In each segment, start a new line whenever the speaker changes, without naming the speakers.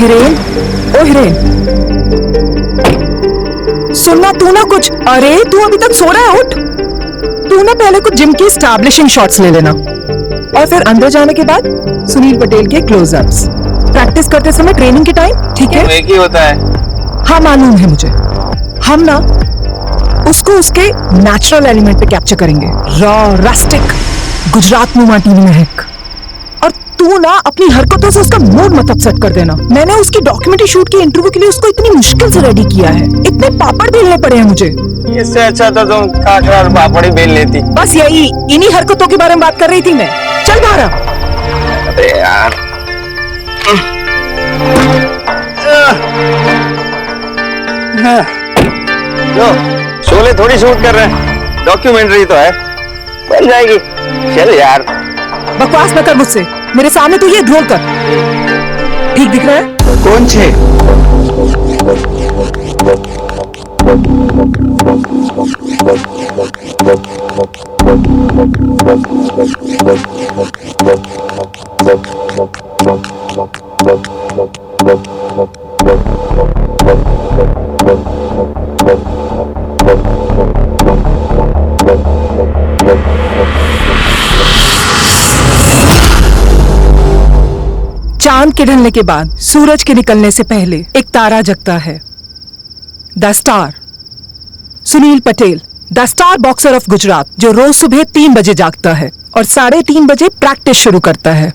हिरेन, ओ हिरेन, सुनना तू ना कुछ। अरे तू अभी तक सो रहा है, उठ। तू ना पहले कुछ जिम की एस्टैब्लिशिंग शॉट्स ले लेना और फिर अंदर जाने के बाद सुनील पटेल के क्लोजअप्स। प्रैक्टिस करते समय ट्रेनिंग के टाइम, ठीक है?
एक ही होता है।
हाँ मालूम है मुझे। हम ना उसको उसके नेचुरल एलिमेंट पे कैप्चर करेंगे, रॉ, रस्टिक, गुजरात में माटी में महक। और तू ना अपनी हरकतों से उसका मूड मत अपसेट कर देना। मैंने उसकी डॉक्यूमेंट्री शूट की इंटरव्यू के लिए उसको इतनी मुश्किल से रेडी किया है, इतने पापड़ बेलने पड़े हैं मुझे।
इससे अच्छा तो तुम खाखरा और पापड़ ही बेल लेती।
बस यही, इन्हीं हरकतों के बारे में बात कर रही थी मैं। चल बाहर आ।
अरे यार, लो शोले थोड़ी शूट कर रहे हैं, डॉक्यूमेंट्री तो है, बन जाएगी। चल यार,
बकवास न कर मुझसे, मेरे सामने तो ये ढोल कर। ठीक दिख रहा है?
कौन छे?
चांद के ढलने के बाद सूरज के निकलने से पहले एक तारा जगता है, the star. Sunil Patel, the star boxer of Gujarat, जो रोज सुबह 3 बजे जागता है और 3:30 बजे प्रैक्टिस शुरू करता है।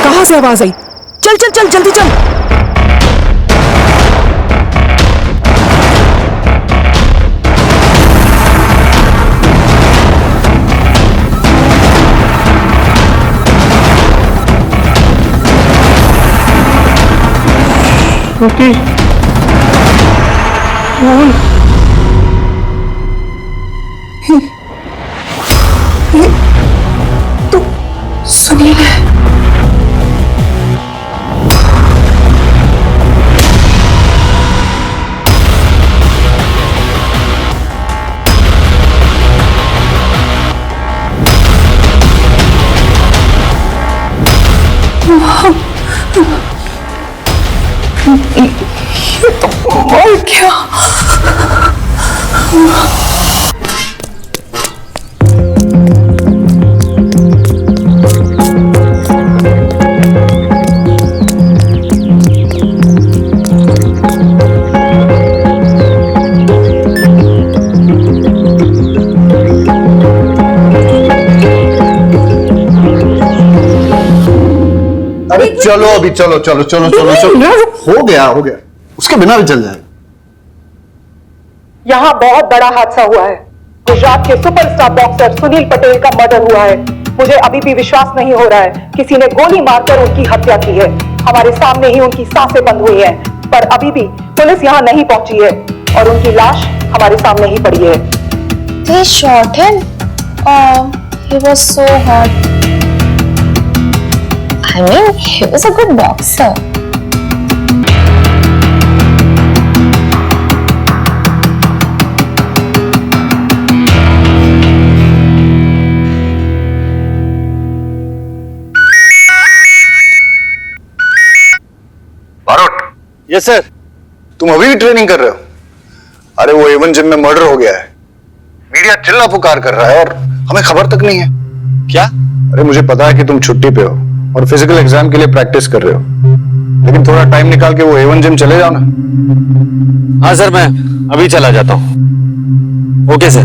कहां से आवाज आई? चल चल चल, जल्दी चल।
ओके,
तो सुनील है। ये तो मर गया।
अरे चलो अभी, चलो चलो चलो चलो चलो, हो गया, उसके बिना भी चल जाएगा।
यहाँ बहुत बड़ा हादसा हुआ है। गुजरात के सुपरस्टार बॉक्सर सुनील पटेल का मर्डर हुआ है। मुझे अभी भी विश्वास नहीं हो रहा है, किसी ने गोली मारकर उनकी हत्या की है। हमारे सामने ही उनकी सांसें बंद हुई हैं, पर अभी भी पुलिस यहाँ नहीं पहुंची है और उनकी लाश हमारे सामने ही पड़ी है।
They shot him? Oh, he was so hot. I mean, he was a good boxer.
Yes sir. तुम अभी भी ट्रेनिंग कर रहे हो? अरे वो A1 जिम में मर्डर हो गया है, मीडिया चिल्ला पुकार कर रहा है और हमें खबर तक नहीं है।
क्या?
अरे मुझे पता है कि तुम छुट्टी पे हो और फिजिकल एग्जाम के लिए प्रैक्टिस कर रहे हो, लेकिन थोड़ा टाइम निकाल के वो A1 जिम चले जाओ ना।
हाँ सर, मैं अभी चला जाता हूँ। Okay sir.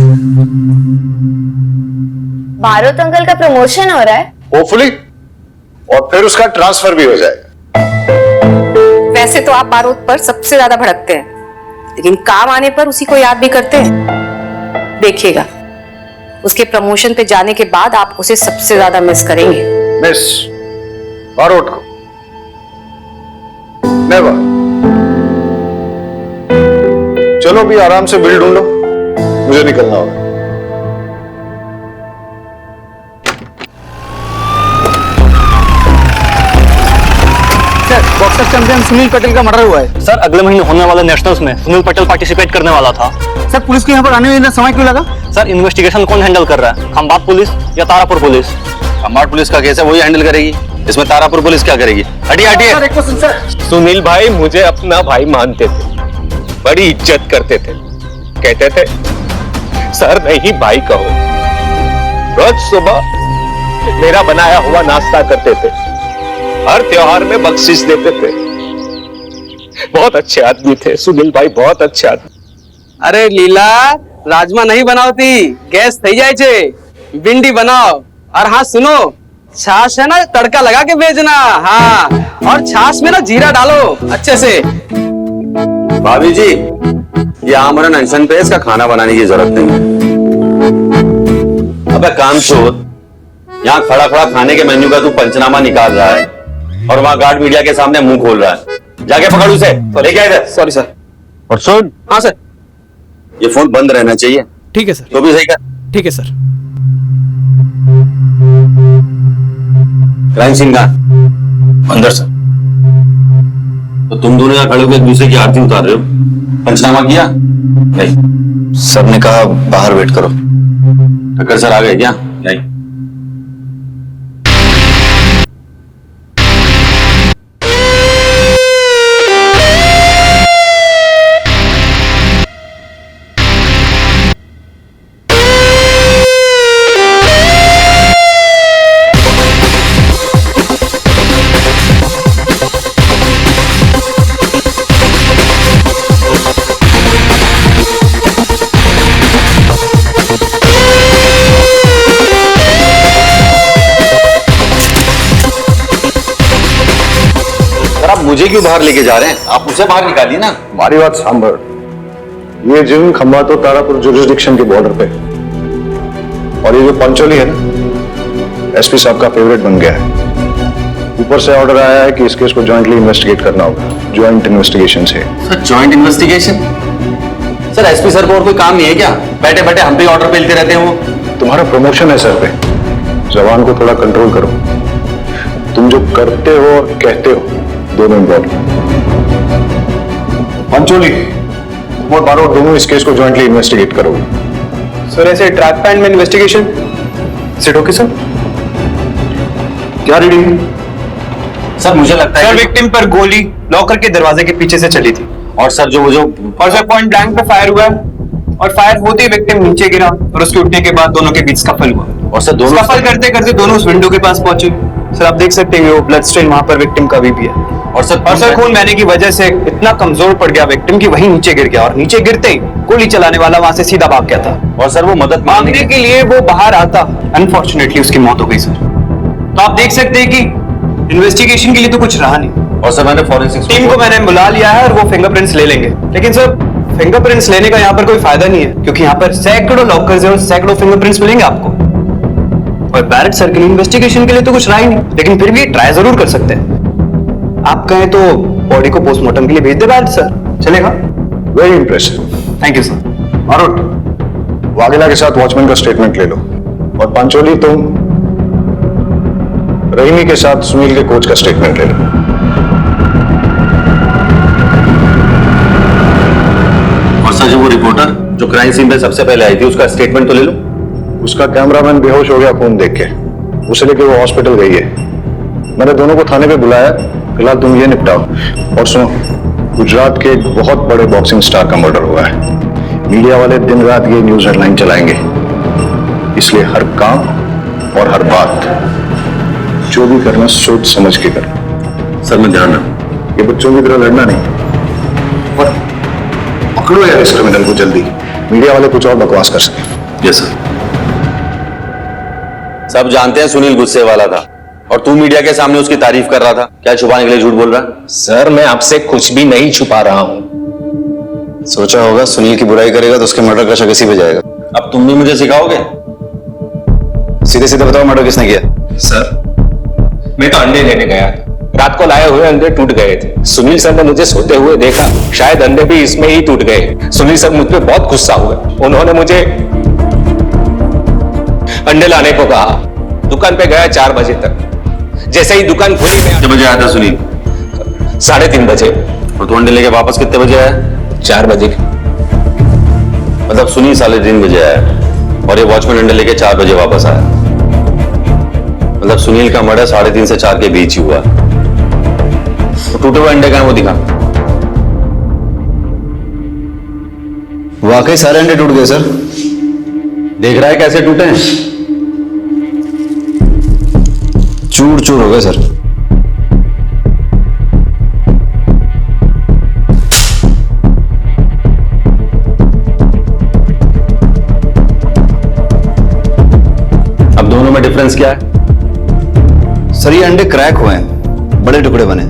बारोत अंकल का प्रमोशन हो रहा है।
होपफुली, और फिर उसका ट्रांसफर भी हो जाएगा।
वैसे तो आप बारूद पर सबसे ज्यादा भड़कते हैं, लेकिन काम आने पर उसी को याद भी करते हैं। देखिएगा, उसके प्रमोशन पे जाने के बाद आप उसे सबसे ज्यादा मिस करेंगे।
मिस बारोट को? नेवर। चलो भी आराम से बिल ढूंढो, मुझे निकलना होगा।
बॉक्सर चैंपियन सुनील पटेल का मर्डर हुआ है सर। अगले महीने होने वाले नेशनल्स में सुनील पटेल पार्टिसिपेट करने वाला था सर। पुलिस को यहाँ पर आने में इतना समय क्यों लगा सर? इन्वेस्टिगेशन कौन हैंडल कर रहा है, खंबात पुलिस या तारापुर पुलिस?
खंबात पुलिस का केस है, वही हैंडल करेगी।
इसमें तारापुर पुलिस क्या करेगी? हटिए हटिए।
सुनील भाई मुझे अपना भाई मानते थे, बड़ी इज्जत करते थे, कहते थे सर नहीं भाई कहो। रोज सुबह मेरा बनाया हुआ नाश्ता करते थे, हर त्योहार में बख्शिश देते थे। बहुत अच्छे आदमी थे सुनील भाई, बहुत अच्छे आदमी।
अरे लीला, राजमा नहीं बनावती, गैस थई जाए छे, भिंडी बनाओ। और हाँ सुनो, छाछ है ना तड़का लगा के भेजना। हाँ, और छाछ में ना जीरा डालो अच्छे से।
भाभी जी, ये आमरन अनशन पे इसका खाना बनाने की जरूरत नहीं है। अबे कामचोर, यहाँ खड़ा खड़ा खाने के मेन्यू का तू पंचनामा निकाल रहा है और वहाँ गार्ड मीडिया के सामने मुंह खोल रहा है। जाके पकड़ उसे, लेके आए इधर।
Sorry sir.
और सुन,
हाँ सर।
ये फोन बंद रहना चाहिए।
ठीक है सर।
तो भी सही कर।
ठीक है सर।
क्राइम सीन कहाँ? अंदर सर। तो तुम दोनों यहाँ खड़े होकर एक दूसरे की आरती उतार रहे हो, पंचनामा किया? नहीं, सर ने कहा बाहर वेट करो। ठक्कर सर आ गए क्या? नहीं। मुझे क्यों बाहर लेके जा रहे हैं? आप उसे बाहर निकालिए ना।
हमारी बात सांभर, ये जिन खंबातो तारापुर जुरिस्डिक्शन के बॉर्डर पे, और ये जो पंचोली है ना, एसपी साहब का फेवरेट बन गया है। ऊपर से ऑर्डर आया है कि इस केस को जॉइंटली इन्वेस्टिगेट करना होगा। जॉइंट इन्वेस्टिगेशन से।
Sir joint investigation? Sir SP sir को और कोई काम नहीं है क्या? बैठे बैठे हम पे ऑर्डर मिलते रहते हैं वो।
तुम्हारा प्रमोशन है सर पे, जबान को थोड़ा कंट्रोल करो। तुम जो करते हो और कहते हो दोनों इम्पोर्टेंट। पंचोली और बारोट दोनों इस केस को जॉइंटली इन्वेस्टिगेट करोगे।
सर ऐसे ट्रैक पैन में इन्वेस्टिगेशन सिट ओके सर? क्या रीडिंग है?
सर मुझे लगता है
सर विक्टिम पर गोली लॉकर के दरवाजे के पीछे से चली थी।
और सर जो
और सर पॉइंट ब्लैंक पे फायर हुआ है और फायर होते ही विक्टिम नीचे गिरा और उसके उठने के बाद दोनों के बीच स्कफल हुआ।
और सर दोनों
स्कफल करते करते दोनों उस विंडो के पास पहुंचे। सर आप देख सकते हैं वो ब्लड स्टेन वहां पर विक्टिम का भी है। और सर खून बहने की वजह से इतना कमजोर पड़ गया विक्टिम कि वहीं नीचे गिर गया और नीचे गिरते ही गोली चलाने वाला वहां से सीधा भाग गया था।
और सर वो मदद
मांगने के लिए वो बाहर आता, अनफॉर्चुनेटली उसकी मौत हो गई सर। तो आप देख सकते हैं कि इन्वेस्टिगेशन के लिए तो कुछ रहा नहीं।
और सर मैंने फॉरेंसिक
टीम को मैंने बुला लिया है और वो फिंगरप्रिंट्स ले लेंगे। लेकिन सर फिंगरप्रिंट्स लेने का यहाँ पर कोई फायदा नहीं है क्योंकि यहाँ पर सैकड़ों लॉकर्स हैं और सैकड़ों फिंगरप्रिंट्स मिलेंगे आपको। और बैरेट सर के लिए इन्वेस्टिगेशन के लिए तो कुछ रहा ही नहीं, लेकिन फिर भी ट्राई जरूर कर सकते हैं। आप कहें तो बॉडी को पोस्टमार्टम के लिए भेज दे बैरेट सर, चलेगा?
Very impressive,
thank you sir.
मारोट, वाघेला के साथ वॉचमैन का स्टेटमेंट ले लो। और पंचोली तुम रहीमी के साथ सुनील के कोच का स्टेटमेंट ले लो।
और सर जो वो रिपोर्टर जो क्राइम सीन पे सबसे पहले आई थी उसका स्टेटमेंट तो ले लो।
उसका कैमरामैन बेहोश हो गया खून देख के, उसे लेके वो हॉस्पिटल गई है। मैंने दोनों को थाने पे बुलाया, फिलहाल तुम ये निपटाओ। और सुनो, गुजरात के एक बहुत बड़े बॉक्सिंग स्टार का मर्डर हुआ है। मीडिया वाले दिन रात ये न्यूज हेडलाइन चलाएंगे, इसलिए हर काम और हर बात जो भी करना सोच समझ के करो।
सर मैं ध्यान रखूं।
ये बच्चों की तरह लड़ना नहीं। और पकड़ो यार इस क्रिमिनल को जल्दी, मीडिया वाले कुछ और बकवास कर सके।
Yes sir. सब जानते हैं सुनील गुस्से वाला था और तू मीडिया के सामने उसकी तारीफ कर रहा था। क्या छुपाने के लिए झूठ बोल रहा है?
सर मैं आपसे कुछ भी नहीं छुपा रहा हूं।
सोचा होगा सुनील की बुराई करेगा तो उसके मर्डर का शक इसी पे जाएगा।
अब तुम भी मुझे सिखाओगे?
सीधे सीधे बताओ, मर्डर किसने किया?
सर मैं तो अंडे लेने गया था, रात को लाए हुए अंडे टूट गए थे। सुनील सर ने मुझे सोते हुए देखा, शायद अंडे भी इसमें ही टूट गए। सुनील सर मुझ पे बहुत गुस्सा हुए, उन्होंने मुझे अंडे लाने को कहा। दुकान पे गया 4 बजे तक। जैसे ही दुकान खुली मैं
कितने बजे आया था सुनील?
3:30 बजे।
और तू अंडे लेके वापस कितने बजे आया?
4 बजे।
मतलब सुनील 3:30 बजे आया और ये वॉचमैन अंडे लेके 4 बजे वापस आया। मतलब सुनील का मर्डर 3:30 से 4 के बीच ही हुआ। तो टूटे हुए अंडे का है वो दिखा।
वाकई सारे अंडे टूट गए सर।
देख रहा है कैसे टूटे हैं?
चूर चूर हो गए सर।
अब दोनों में डिफरेंस क्या है?
सर ये अंडे क्रैक हुए हैं, बड़े टुकड़े बने,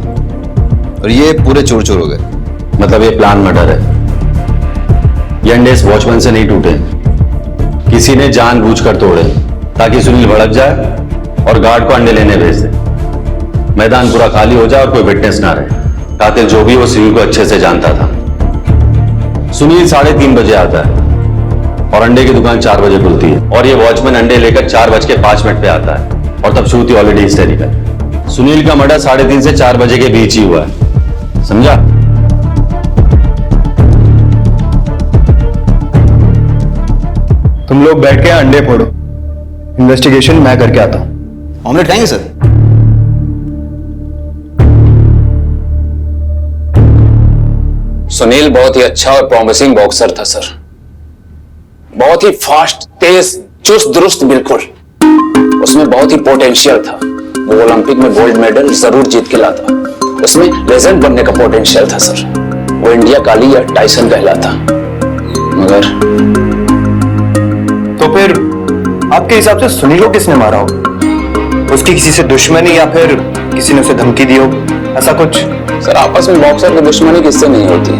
और ये पूरे चूर चूर हो गए।
मतलब ये प्लान मर्डर है। ये अंडे इस वॉचमैन से नहीं टूटे, किसी ने जानबूझकर तोड़े ताकि सुनील भड़क जाए और गार्ड को अंडे लेने भेज दे। मैदान पूरा खाली हो जाए और कोई विटनेस ना रहे। कातिल जो भी वो सुनील को अच्छे से जानता था। सुनील 3:30 बजे आता है और अंडे की दुकान 4 बजे खुलती है, और ये वॉचमैन अंडे लेकर 4:05 पे आता है, और तब श्रुति ऑलरेडी हिस्टेरिकल। सुनील का मर्डर 3:30 से 4 बजे के बीच ही हुआ है, समझा?
तुम लोग बैठ के अंडे फोड़ो, इन्वेस्टिगेशन मैं करके आता हूं।
ऑमलेट खाएंगे सर?
सुनील बहुत ही अच्छा और प्रॉमिसिंग बॉक्सर था सर। बहुत ही फास्ट, तेज, चुस्त दुरुस्त, बिल्कुल। उसमें बहुत ही पोटेंशियल था। वो ओलंपिक में गोल्ड मेडल जरूर जीत के लाता। उसमें लेजेंड बनने का पोटेंशियल था सर। वो इंडिया काली या टाइसन कहलाता। मगर
तो फिर आपके हिसाब से सुनील को किसने मारा हो? उसकी किसी से दुश्मनी या फिर किसी ने उसे धमकी दी हो, ऐसा कुछ?
सर आपस में बॉक्सर की दुश्मनी किससे नहीं होती।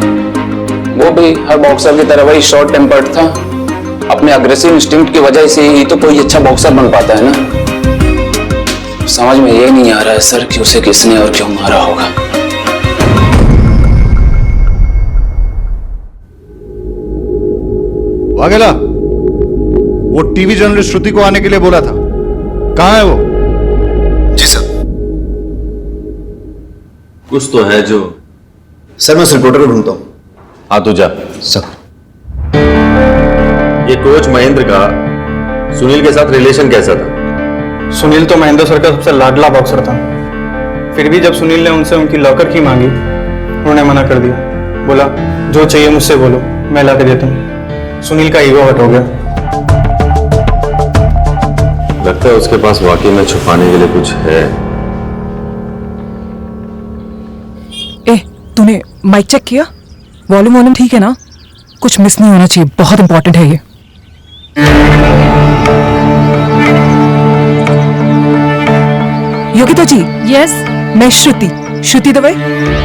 वो भी हर बॉक्सर की तरह वही शॉर्ट टेम्पर्ड था। अपने अग्रेसिव इंस्टिंक्ट की वजह से ही तो कोई अच्छा बॉक्सर बन पाता है ना। समझ में ये नहीं आ रहा है सर कि उसे किसने और क्यों मारा होगा।
वाघेला, वो टीवी जर्नलिस्ट श्रुति को आने के लिए बोला था, कहां है वो? जी सर।
कुछ तो है जो।
सर मैं उस रिपोर्टर को ढूंढता हूं।
हाँ तू जा।
सर
ये कोच महेंद्र का सुनील के साथ रिलेशन कैसा था?
सुनील तो महेंद्र सर का सबसे लाडला बॉक्सर था। फिर भी जब सुनील ने उनसे उनकी लॉकर की मांगी, उन्होंने मना कर दिया। बोला जो चाहिए मुझसे बोलो, मैं ला के देता हूँ। सुनील का ईगो हर्ट हो गया।
लगता है उसके पास वाकई में छुपाने के लिए कुछ है।
ए, तूने माइक चेक किया? वॉल्यूम ठीक है ना? कुछ मिस नहीं होना चाहिए, बहुत इंपॉर्टेंट है ये। योगिता जी। यस। मैं श्रुति दवे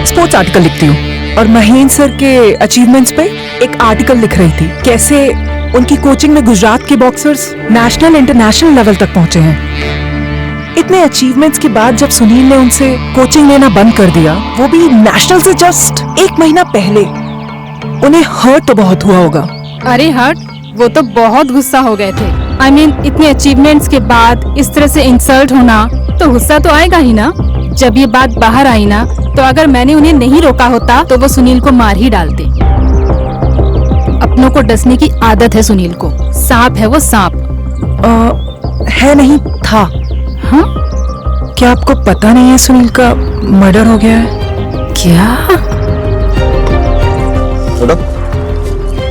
स्पोर्ट्स आर्टिकल लिखती हूँ, और महेंद्र सर के अचीवमेंट्स पे एक आर्टिकल लिख रही थी। कैसे उनकी कोचिंग में गुजरात के बॉक्सर्स नेशनल इंटरनेशनल लेवल तक पहुंचे हैं। इतने अचीवमेंट्स के बाद जब सुनील ने उनसे कोचिंग लेना बंद कर दिया, वो भी नेशनल से जस्ट 1 महीना पहले, उन्हें हर्ट तो बहुत हुआ होगा।
अरे हर्ट, वो तो बहुत गुस्सा हो गए थे। I mean, इतने अचीवमेंट्स के बाद इस तरह से इंसल्ट होना, तो गुस्सा तो आएगा ही ना। जब ये बात बाहर आई ना, तो अगर मैंने उन्हें नहीं रोका होता तो वो सुनील को मार ही डालते। अपनों को डसने की आदत है सुनील को। सांप है वो, सांप।
है नहीं था।
हाँ?
क्या आपको पता नहीं है सुनील का मर्डर हो गया है?
क्या?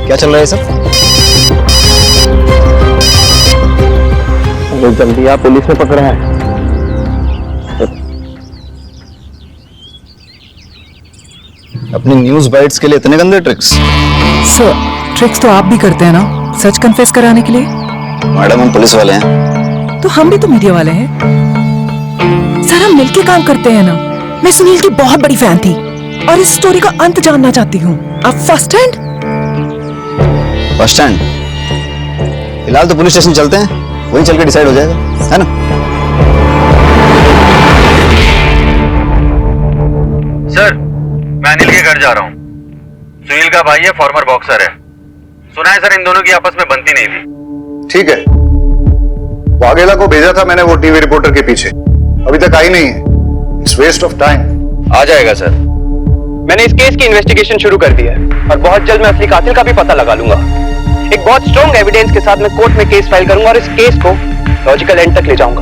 क्या चल रहा है सर?
जल्दी आप, पुलिस ने पकड़ा है।
अपनी न्यूज बाइट्स के लिए इतने गंदे ट्रिक्स?
सर, ट्रिक्स तो आप भी करते हैं ना, सच कन्फेस कराने के लिए।
मैडम हम पुलिस वाले हैं।
तो हम भी तो मीडिया वाले हैं सर, हम मिलके काम करते हैं ना। मैं सुनील की बहुत बड़ी फैन थी और इस स्टोरी का अंत जानना चाहती हूँ। आप फर्स्ट हैंड?
First hand? फिलहाल तो पुलिस स्टेशन चलते हैं, वहीं चल के डिसाइड हो जाएगा, है ना?
सर, मैं अनिल के घर जा रहा हूँ। सुनील का भाई है, फॉर्मर बॉक्सर है। सुना है सर इन दोनों की आपस में बनती नहीं थी।
ठीक है, वाघेला को भेजा था मैंने वो टीवी रिपोर्टर के पीछे, अभी तक आई नहीं है। It's waste of time.
आ जाएगा सर।
मैंने इस केस की इन्वेस्टिगेशन शुरू कर दी है और बहुत जल्द मैं असली कातिल का भी पता लगा लूंगा। एक बहुत स्ट्रॉन्ग एविडेंस के साथ मैं कोर्ट में केस फाइल करूंगा और इस केस को लॉजिकल एंड तक ले जाऊंगा।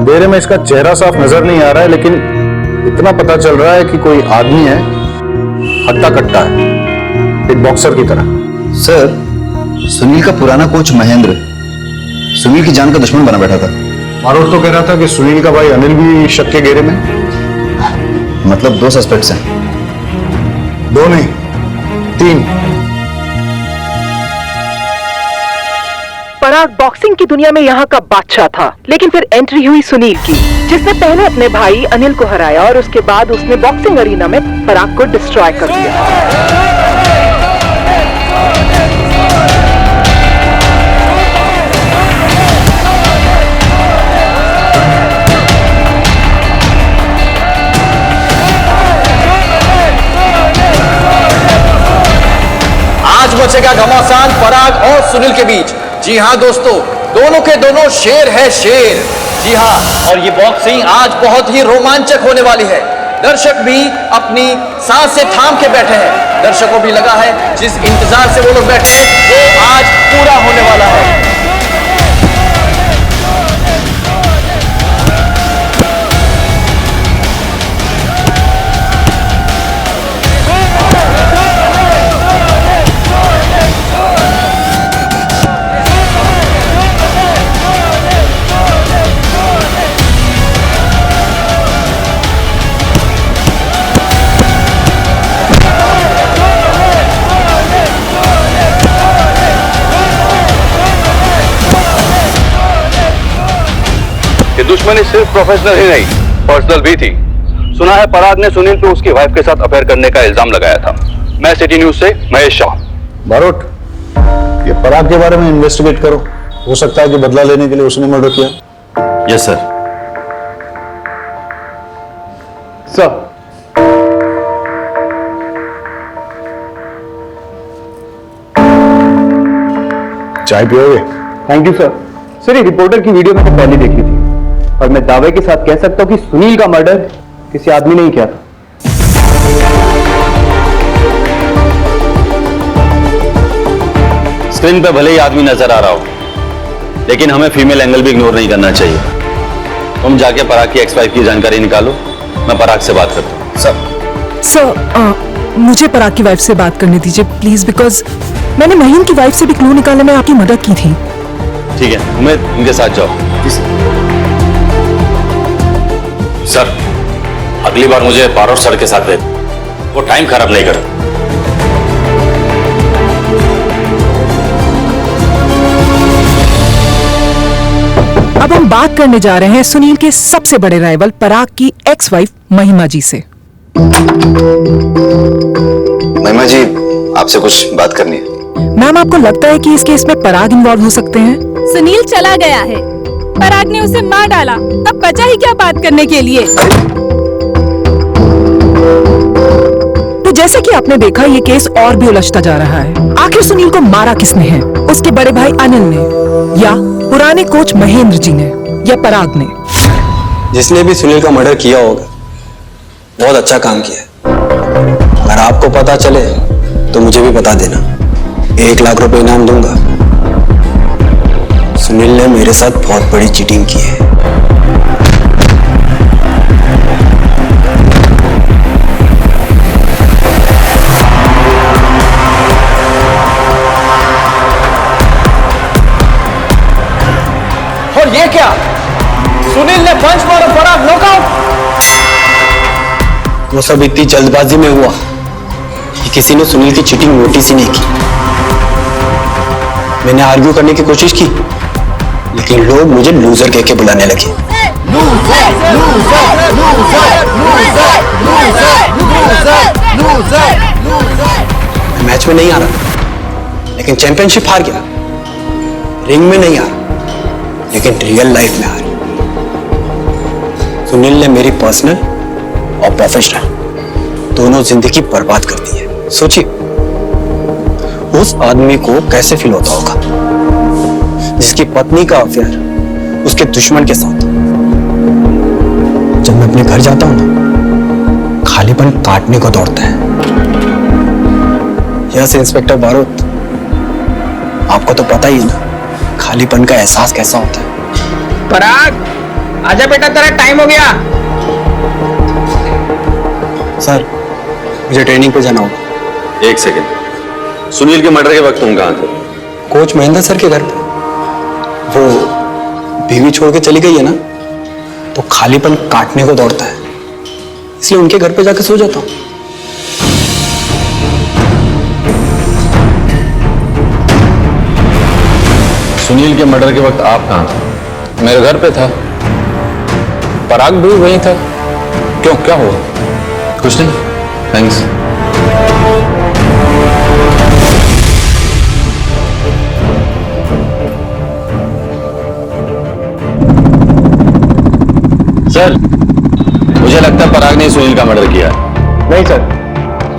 अंधेरे में इसका चेहरा साफ नजर नहीं आ रहा है, लेकिन इतना पता चल रहा है कि कोई आदमी है, हट्टा कट्टा है, एक बॉक्सर की तरह।
सर, सुनील का पुराना कोच महेंद्र सुनील की जान का दुश्मन बना बैठा था।
मारोट तो कह रहा था कि सुनील का भाई अनिल भी शक के घेरे में।
मतलब 2 सस्पेक्ट्स हैं।
2 नहीं, 3।
पराग बॉक्सिंग की दुनिया में यहाँ का बादशाह था, लेकिन फिर एंट्री हुई सुनील की, जिसने पहले अपने भाई अनिल को हराया और उसके बाद उसने बॉक्सिंग अरीना में पराग को डिस्ट्रॉय कर दिया।
आज बचेगा घमासान पराग और सुनील के बीच। जी हाँ दोस्तों, दोनों के दोनों शेर है शेर। जी हाँ, और ये बॉक्सिंग आज बहुत ही रोमांचक होने वाली है। दर्शक भी अपनी सांस से थाम के बैठे हैं। दर्शकों भी लगा है जिस इंतजार से वो लोग बैठे हैं वो आज पूरा होने वाला है।
दुश्मनी सिर्फ प्रोफेशनल ही नहीं, पर्सनल भी थी। सुना है पराग ने सुनील पे उसकी वाइफ के साथ अफेयर करने का इल्जाम लगाया था। मैं सिटी न्यूज से महेश शाह।
मारोट, ये पराग के बारे में इन्वेस्टिगेट करो। हो सकता है कि बदला लेने के लिए उसने मर्डर किया।
Yes sir.
सर,
चाय पियोगे?
Thank you sir. सर, ये रिपोर्टर की वीडियो मैंने पहले देखी थी और मैं दावे के साथ कह सकता हूं कि सुनील का मर्डर किसी आदमी ने ही किया था।
स्क्रीन पे भले ही आदमी नजर आ रहा हो, लेकिन हमें फीमेल एंगल भी इग्नोर नहीं करना चाहिए। तुम जाके पराग की एक्स-वाइफ की जानकारी निकालो, मैं पराग से बात करता हूँ।
सर, मुझे पराग की वाइफ से बात करने दीजिए प्लीज, बिकॉज मैंने महीन की वाइफ से भी क्लू निकालने में आपकी मदद की थी।
ठीक है, उमेद इनके साथ जाओ। सर, अगली बार मुझे पारोट सर के साथ भेज, वो टाइम खराब नहीं कर।
अब हम बात करने जा रहे हैं सुनील के सबसे बड़े राइवल पराग की एक्स वाइफ महिमा जी से।
महिमा जी, आपसे कुछ बात करनी है।
मैम, आपको लगता है कि इस केस में पराग इन्वॉल्व हो सकते हैं?
सुनील चला गया है, पराग ने उसे मार डाला, तब बचा ही क्या बात करने के लिए।
तो जैसे कि आपने देखा, ये केस और भी उलझता जा रहा है। आखिर सुनील को मारा किसने है? उसके बड़े भाई अनिल ने, या पुराने कोच महेंद्र जी ने, या पराग ने?
जिसने भी सुनील का मर्डर किया होगा बहुत अच्छा काम किया। अगर आपको पता चले तो मुझे भी बता देना, 1 लाख रुपए इनाम दूंगा। सुनील ने मेरे साथ बहुत बड़ी चीटिंग की है। और ये क्या? सुनील ने पंच मारा, पराग नॉकआउट। वो सब इतनी जल्दबाजी में हुआ कि किसी ने सुनील की चीटिंग नोटिस ही नहीं की। मैंने आर्ग्यू करने की कोशिश की, लेकिन लोग मुझे लूजर कह के बुलाने लगे। मैं मैच में नहीं आ रहा, लेकिन चैंपियनशिप हार गया। रिंग में नहीं आ रहा, लेकिन रियल लाइफ में आ रहा। सुनील ने मेरी पर्सनल और प्रोफेशनल दोनों जिंदगी बर्बाद कर दी है। सोचिए उस आदमी को कैसे फील होता होगा जिसकी पत्नी का अफेयर उसके दुश्मन के साथ। जब मैं अपने घर जाता हूं ना, खालीपन काटने को दौड़ता है। यस इंस्पेक्टर बारूद, आपको तो पता ही है ना खालीपन का एहसास कैसा होता है।
पराग, आजा बेटा, तेरा टाइम हो गया।
सर मुझे ट्रेनिंग पे जाना होगा।
एक सेकंड, सुनील के मर्डर के वक्त तुम कहाँ थे?
कोच महेंद्र सर के घर पे। वो बीवी छोड़ के चली गई है ना, तो खालीपन काटने को दौड़ता है, इसलिए उनके घर पे जाके सो जाता हूँ।
सुनील के मर्डर के वक्त आप कहाँ थे? मेरे घर पे था। पराग भी वहीं था। क्यों, क्या हुआ?
कुछ नहीं, थैंक्स। सर, मुझे लगता है पराग ने सुनील का मर्डर किया है।
नहीं सर,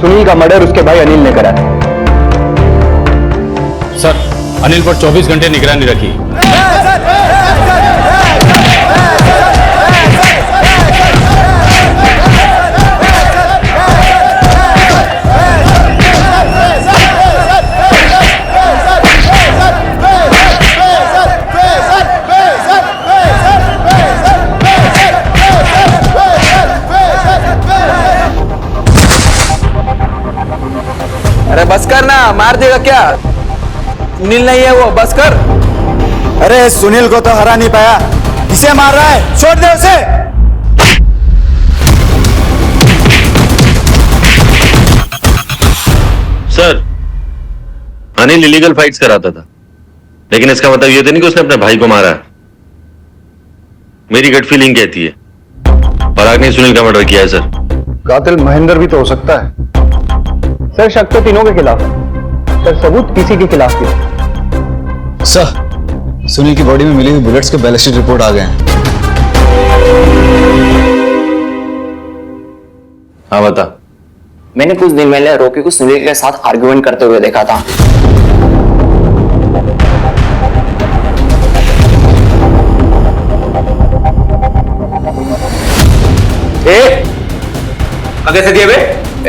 सुनील का मर्डर उसके भाई अनिल ने करा है।
सर, अनिल पर 24 घंटे निगरानी रखी।
अरे बस कर ना, मार देगा क्या? सुनील नहीं है वो, बस कर।
अरे सुनील को तो हरा नहीं पाया, इसे मार रहा है, छोड़ दे उसे।
सर, अनिल इलीगल फाइट्स कराता था, लेकिन इसका मतलब ये तो नहीं कि उसने अपने भाई को मारा है। मेरी गट फीलिंग कहती है पराग ने सुनील का मर्डर किया है सर।
कातिल महेंद्र भी तो हो सकता है।
सर शक तो तीनों के खिलाफ है, सर सबूत किसी के खिलाफ नहीं।
सर, सुनील की बॉडी में मिली हुई बुलेट्स के बैलिस्टिक रिपोर्ट आ गए हैं।
हाँ बता।
मैंने कुछ दिन पहले रॉकी को सुनील के साथ आर्गुमेंट करते हुए देखा था।
कैसे दिए बे?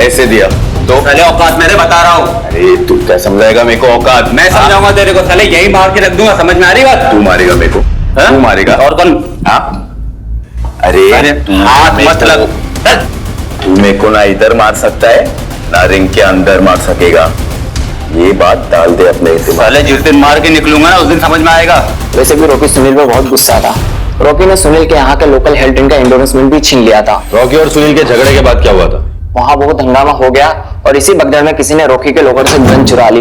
ऐसे दिया
तो पहले औकात मैंने बता रहा हूँ।
अरे तू क्या समझाएगा मेरे को औकात?
मैं समझाऊंगा तेरे को, साले यही मार के रख दूंगा, समझ में आ रही बात?
तू मारेगा मेरे को? तू मारेगा?
और कौन?
हाँ? अरे
हाथ मत लग।
तू मेरे को ना इधर मार सकता है ना रिंग के अंदर मार सकेगा, ये बात डाल दे अपने दिमाग।
साले जिस दिन मार के निकलूंगा ना, उस दिन समझ में आएगा।
वैसे भी रॉकी सुनील पर बहुत गुस्सा था। रॉकी ने सुनील के यहाँ के लोकल हेल्थ ड्रिंक का एंडोर्समेंट भी छीन लिया था।
रॉकी और सुनील के झगड़े के बाद क्या हुआ था?
वहां बहुत हंगामा हो गया और इसी भगदड़ में किसी ने रॉकी के लॉकर से गन चुरा ली।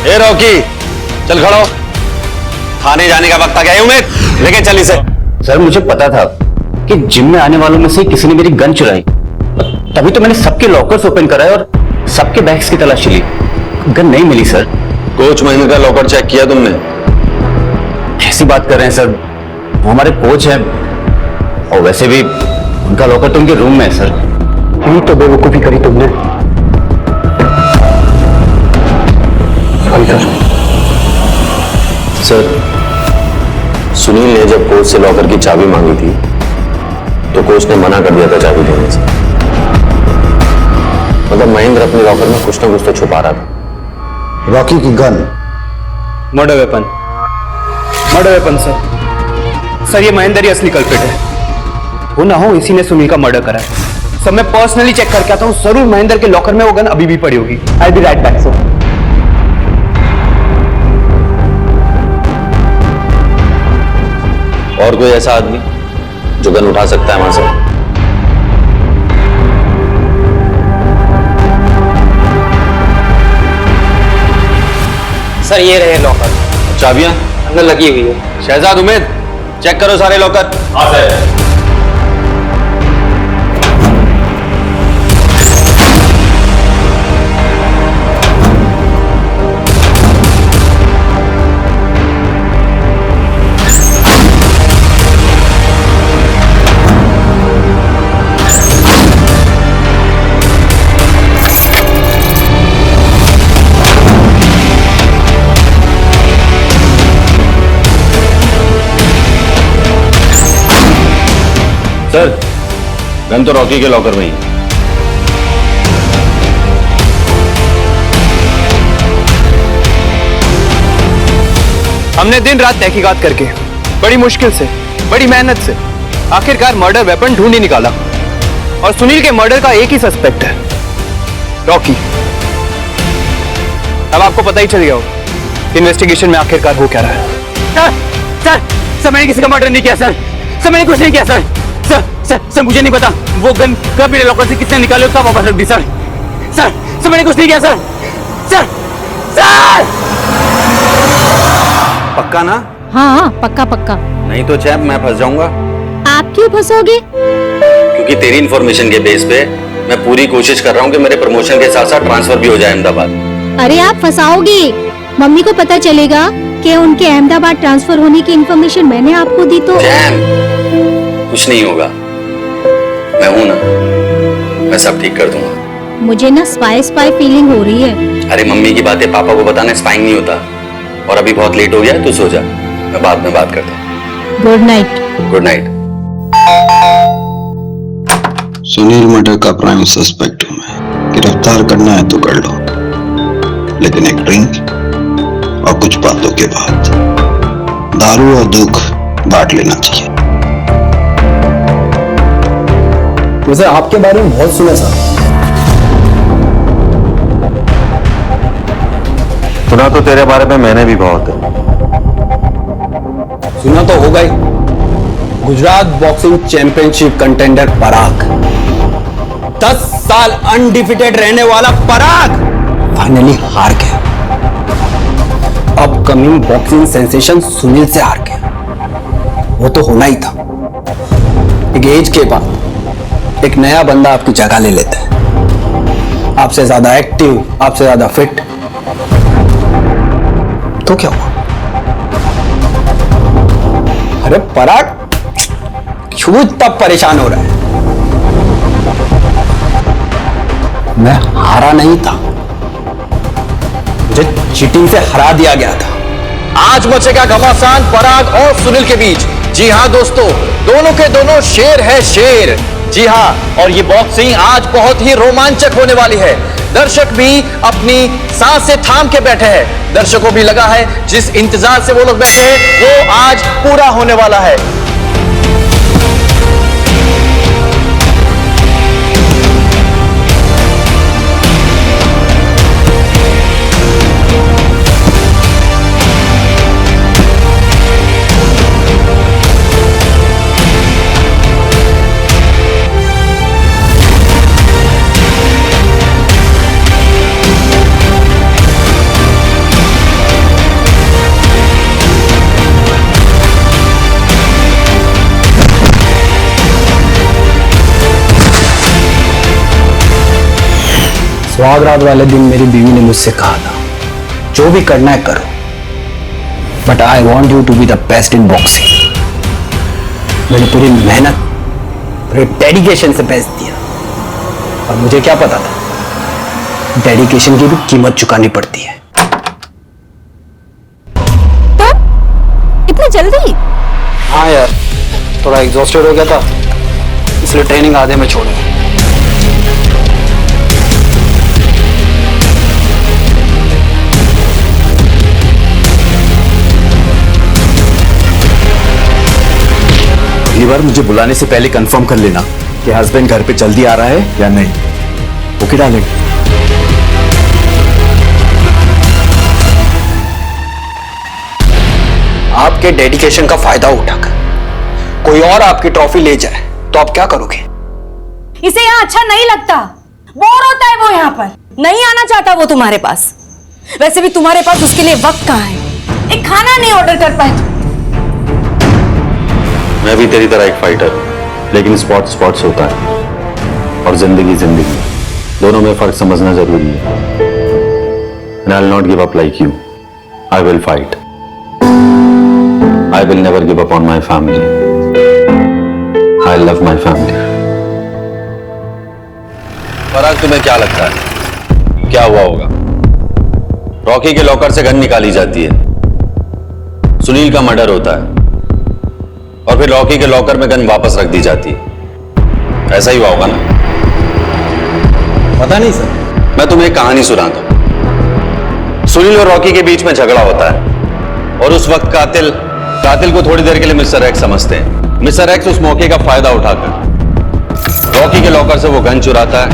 ए रॉकी, चल खड़ो, थाने जाने का वक्त आ गया है। उमेद लेके चल इसे।
सर, मुझे पता था कि जिम में आने वालों में से किसी ने मेरी गन चुराई, तभी तो मैंने सबके लॉकर्स ओपन कराए और सबके बैग्स की तलाशी ली। गन नहीं मिली सर।
कोच महेंद्र का लॉकर चेक किया तुमने?
कैसी बात कर रहे हैं सर, वो हमारे कोच हैं और वैसे भी उनका लॉकर तो उनके रूम में है सर।
यही तो बेवकूफी करी तुमने।
सर, सुनील ने जब कोच से लॉकर की चाबी मांगी थी तो कोच ने मना कर दिया था चाबी देने से। मतलब महेंद्र अपने लॉकर में कुछ ना कुछ तो छुपा रहा था।
रॉकी की gun
murder weapon. Murder weapon sir. Sir ये महेंद्र ही असली कल्प्रिट है। हो ना हो इसी ने सुनील का मर्डर करा है। सर मैं पर्सनली चेक करके आता हूँ, जरूर महेंद्र के लॉकर में वो गन अभी भी पड़ी होगी। आई बी राइट बैक सर।
और कोई ऐसा आदमी जो गन उठा सकता है वहां से?
सर ये रहे लॉकर।
चाबियां
अंदर लगी हुई है।
शहजाद, उमेद, चेक करो सारे लॉकर। हाँ सर। सर, गन तो रॉकी के लॉकर में ही।
हमने दिन रात तहकीकात करके बड़ी मुश्किल से, बड़ी मेहनत से आखिरकार मर्डर वेपन ढूंढ ही निकाला और सुनील के मर्डर का एक ही सस्पेक्ट है, रॉकी। अब आपको पता ही चल गया होगा इन्वेस्टिगेशन में आखिरकार हो क्या रहा है।
सर मैंने किसी का मर्डर नहीं किया सर। मैंने कुछ नहीं किया सर। सर मुझे नहीं पता वो गन कब मेरे लॉकर से किसने निकाले कब वापस रख दी सर। मैंने कुछ नहीं किया सर।
पक्का ना?
हाँ पक्का पक्का।
नहीं तो चैप मैं फंस जाऊंगा।
आप क्यों फंसोगे?
क्योंकि तेरी इन्फॉर्मेशन के बेस पे मैं पूरी कोशिश कर रहा हूँ कि मेरे प्रमोशन के साथ साथ ट्रांसफर भी हो जाए अहमदाबाद।
अरे आप फंसाओगे, मम्मी को पता चलेगा कि उनके अहमदाबाद ट्रांसफर होने की इन्फॉर्मेशन मैंने आपको दी तो।
कुछ नहीं होगा, मैं हूं ना, मैं सब ठीक कर दूंगा।
मुझे ना स्पाई फीलिंग हो रही है।
अरे मम्मी की बातें पापा को बताना स्पाइंग नहीं होता। और अभी बहुत लेट हो गया, तू सो जा, मैं बाद में बात करता हूँ।
Good night.
Good night.
Sunil murder का प्राइम सस्पेक्ट हूं मैं। गिरफ्तार करना है तो कर लो, लेकिन एक ड्रिंक और कुछ बातों के बाद दारू और दुख बांट लेना चाहिए।
वैसे आपके बारे में बहुत सुना सर।
सुना तो तेरे बारे में मैंने भी बहुत है।
सुना तो होगा ही। गुजरात बॉक्सिंग चैंपियनशिप कंटेंडर पराग, 10 साल अनडिफिटेड रहने वाला पराग फाइनली हार गया। अपकमिंग बॉक्सिंग सेंसेशन सुनील से हार गया। वो तो होना ही था। एक एज के बाद एक नया बंदा आपकी जगह ले लेता है, आपसे ज्यादा एक्टिव, आपसे ज्यादा फिट। तो क्या हुआ? अरे पराग क्यों इतना परेशान हो रहा है? मैं हारा नहीं था, मुझे चीटिंग से हरा दिया गया था। आज मचेगा घमासान पराग और सुनील के बीच। जी हां दोस्तों, दोनों के दोनों शेर है शेर। जी हां, और ये बॉक्सिंग आज बहुत ही रोमांचक होने वाली है। दर्शक भी अपनी सांसें थाम के बैठे हैं। दर्शकों भी लगा है जिस इंतजार से वो लोग बैठे हैं वो आज पूरा होने वाला है। सुहागरात वाले दिन मेरी बीवी ने मुझसे कहा था, जो भी करना है करो, but I want you to be the best in boxing. मैंने पूरी मेहनत, पूरे डेडिकेशन से बेस्ट दिया, और मुझे क्या पता था डेडिकेशन की भी कीमत चुकानी पड़ती है।
तो इतनी जल्दी?
हाँ यार, थोड़ा एग्जॉस्टेड हो गया था, इसलिए ट्रेनिंग आधे में छोड़ दिया।
अगली बार मुझे बुलाने से पहले कंफर्म कर लेना कि हस्बैंड घर पे जल्दी आ रहा है या नहीं। Okay darling?
आपके डेडिकेशन का फायदा उठाकर कोई और आपकी ट्रॉफी ले जाए तो आप क्या करोगे?
इसे यहाँ अच्छा नहीं लगता, बोर होता है वो यहाँ पर, नहीं आना चाहता वो तुम्हारे पास। वैसे भी तुम्हारे पास उसके लिए वक्त कहाँ है, एक खाना नहीं ऑर्डर कर पाए तुम।
मैं भी तेरी तरह एक फाइटर, लेकिन स्पोर्ट्स होता है और जिंदगी जिंदगी, दोनों में फर्क समझना जरूरी है। And I'll not give up like you. I will fight. I will never give up on my family. I love my family. पराग, तुम्हें क्या लगता है क्या हुआ होगा? रॉकी के लॉकर से गन निकाली जाती है, सुनील का मर्डर होता है, और फिर रॉकी के लॉकर में गन वापस रख दी जाती है। ऐसा ही हुआ होगा ना?
पता नहीं सर।
मैं तुम्हें एक कहानी सुनाता हूं। सुनील और रॉकी के बीच में झगड़ा होता है और उस वक्त कातिल को थोड़ी देर के लिए मिस्टर एक्स समझते हैं। मिस्टर एक्स उस मौके का फायदा उठाकर रॉकी के लॉकर से वो गन चुराता है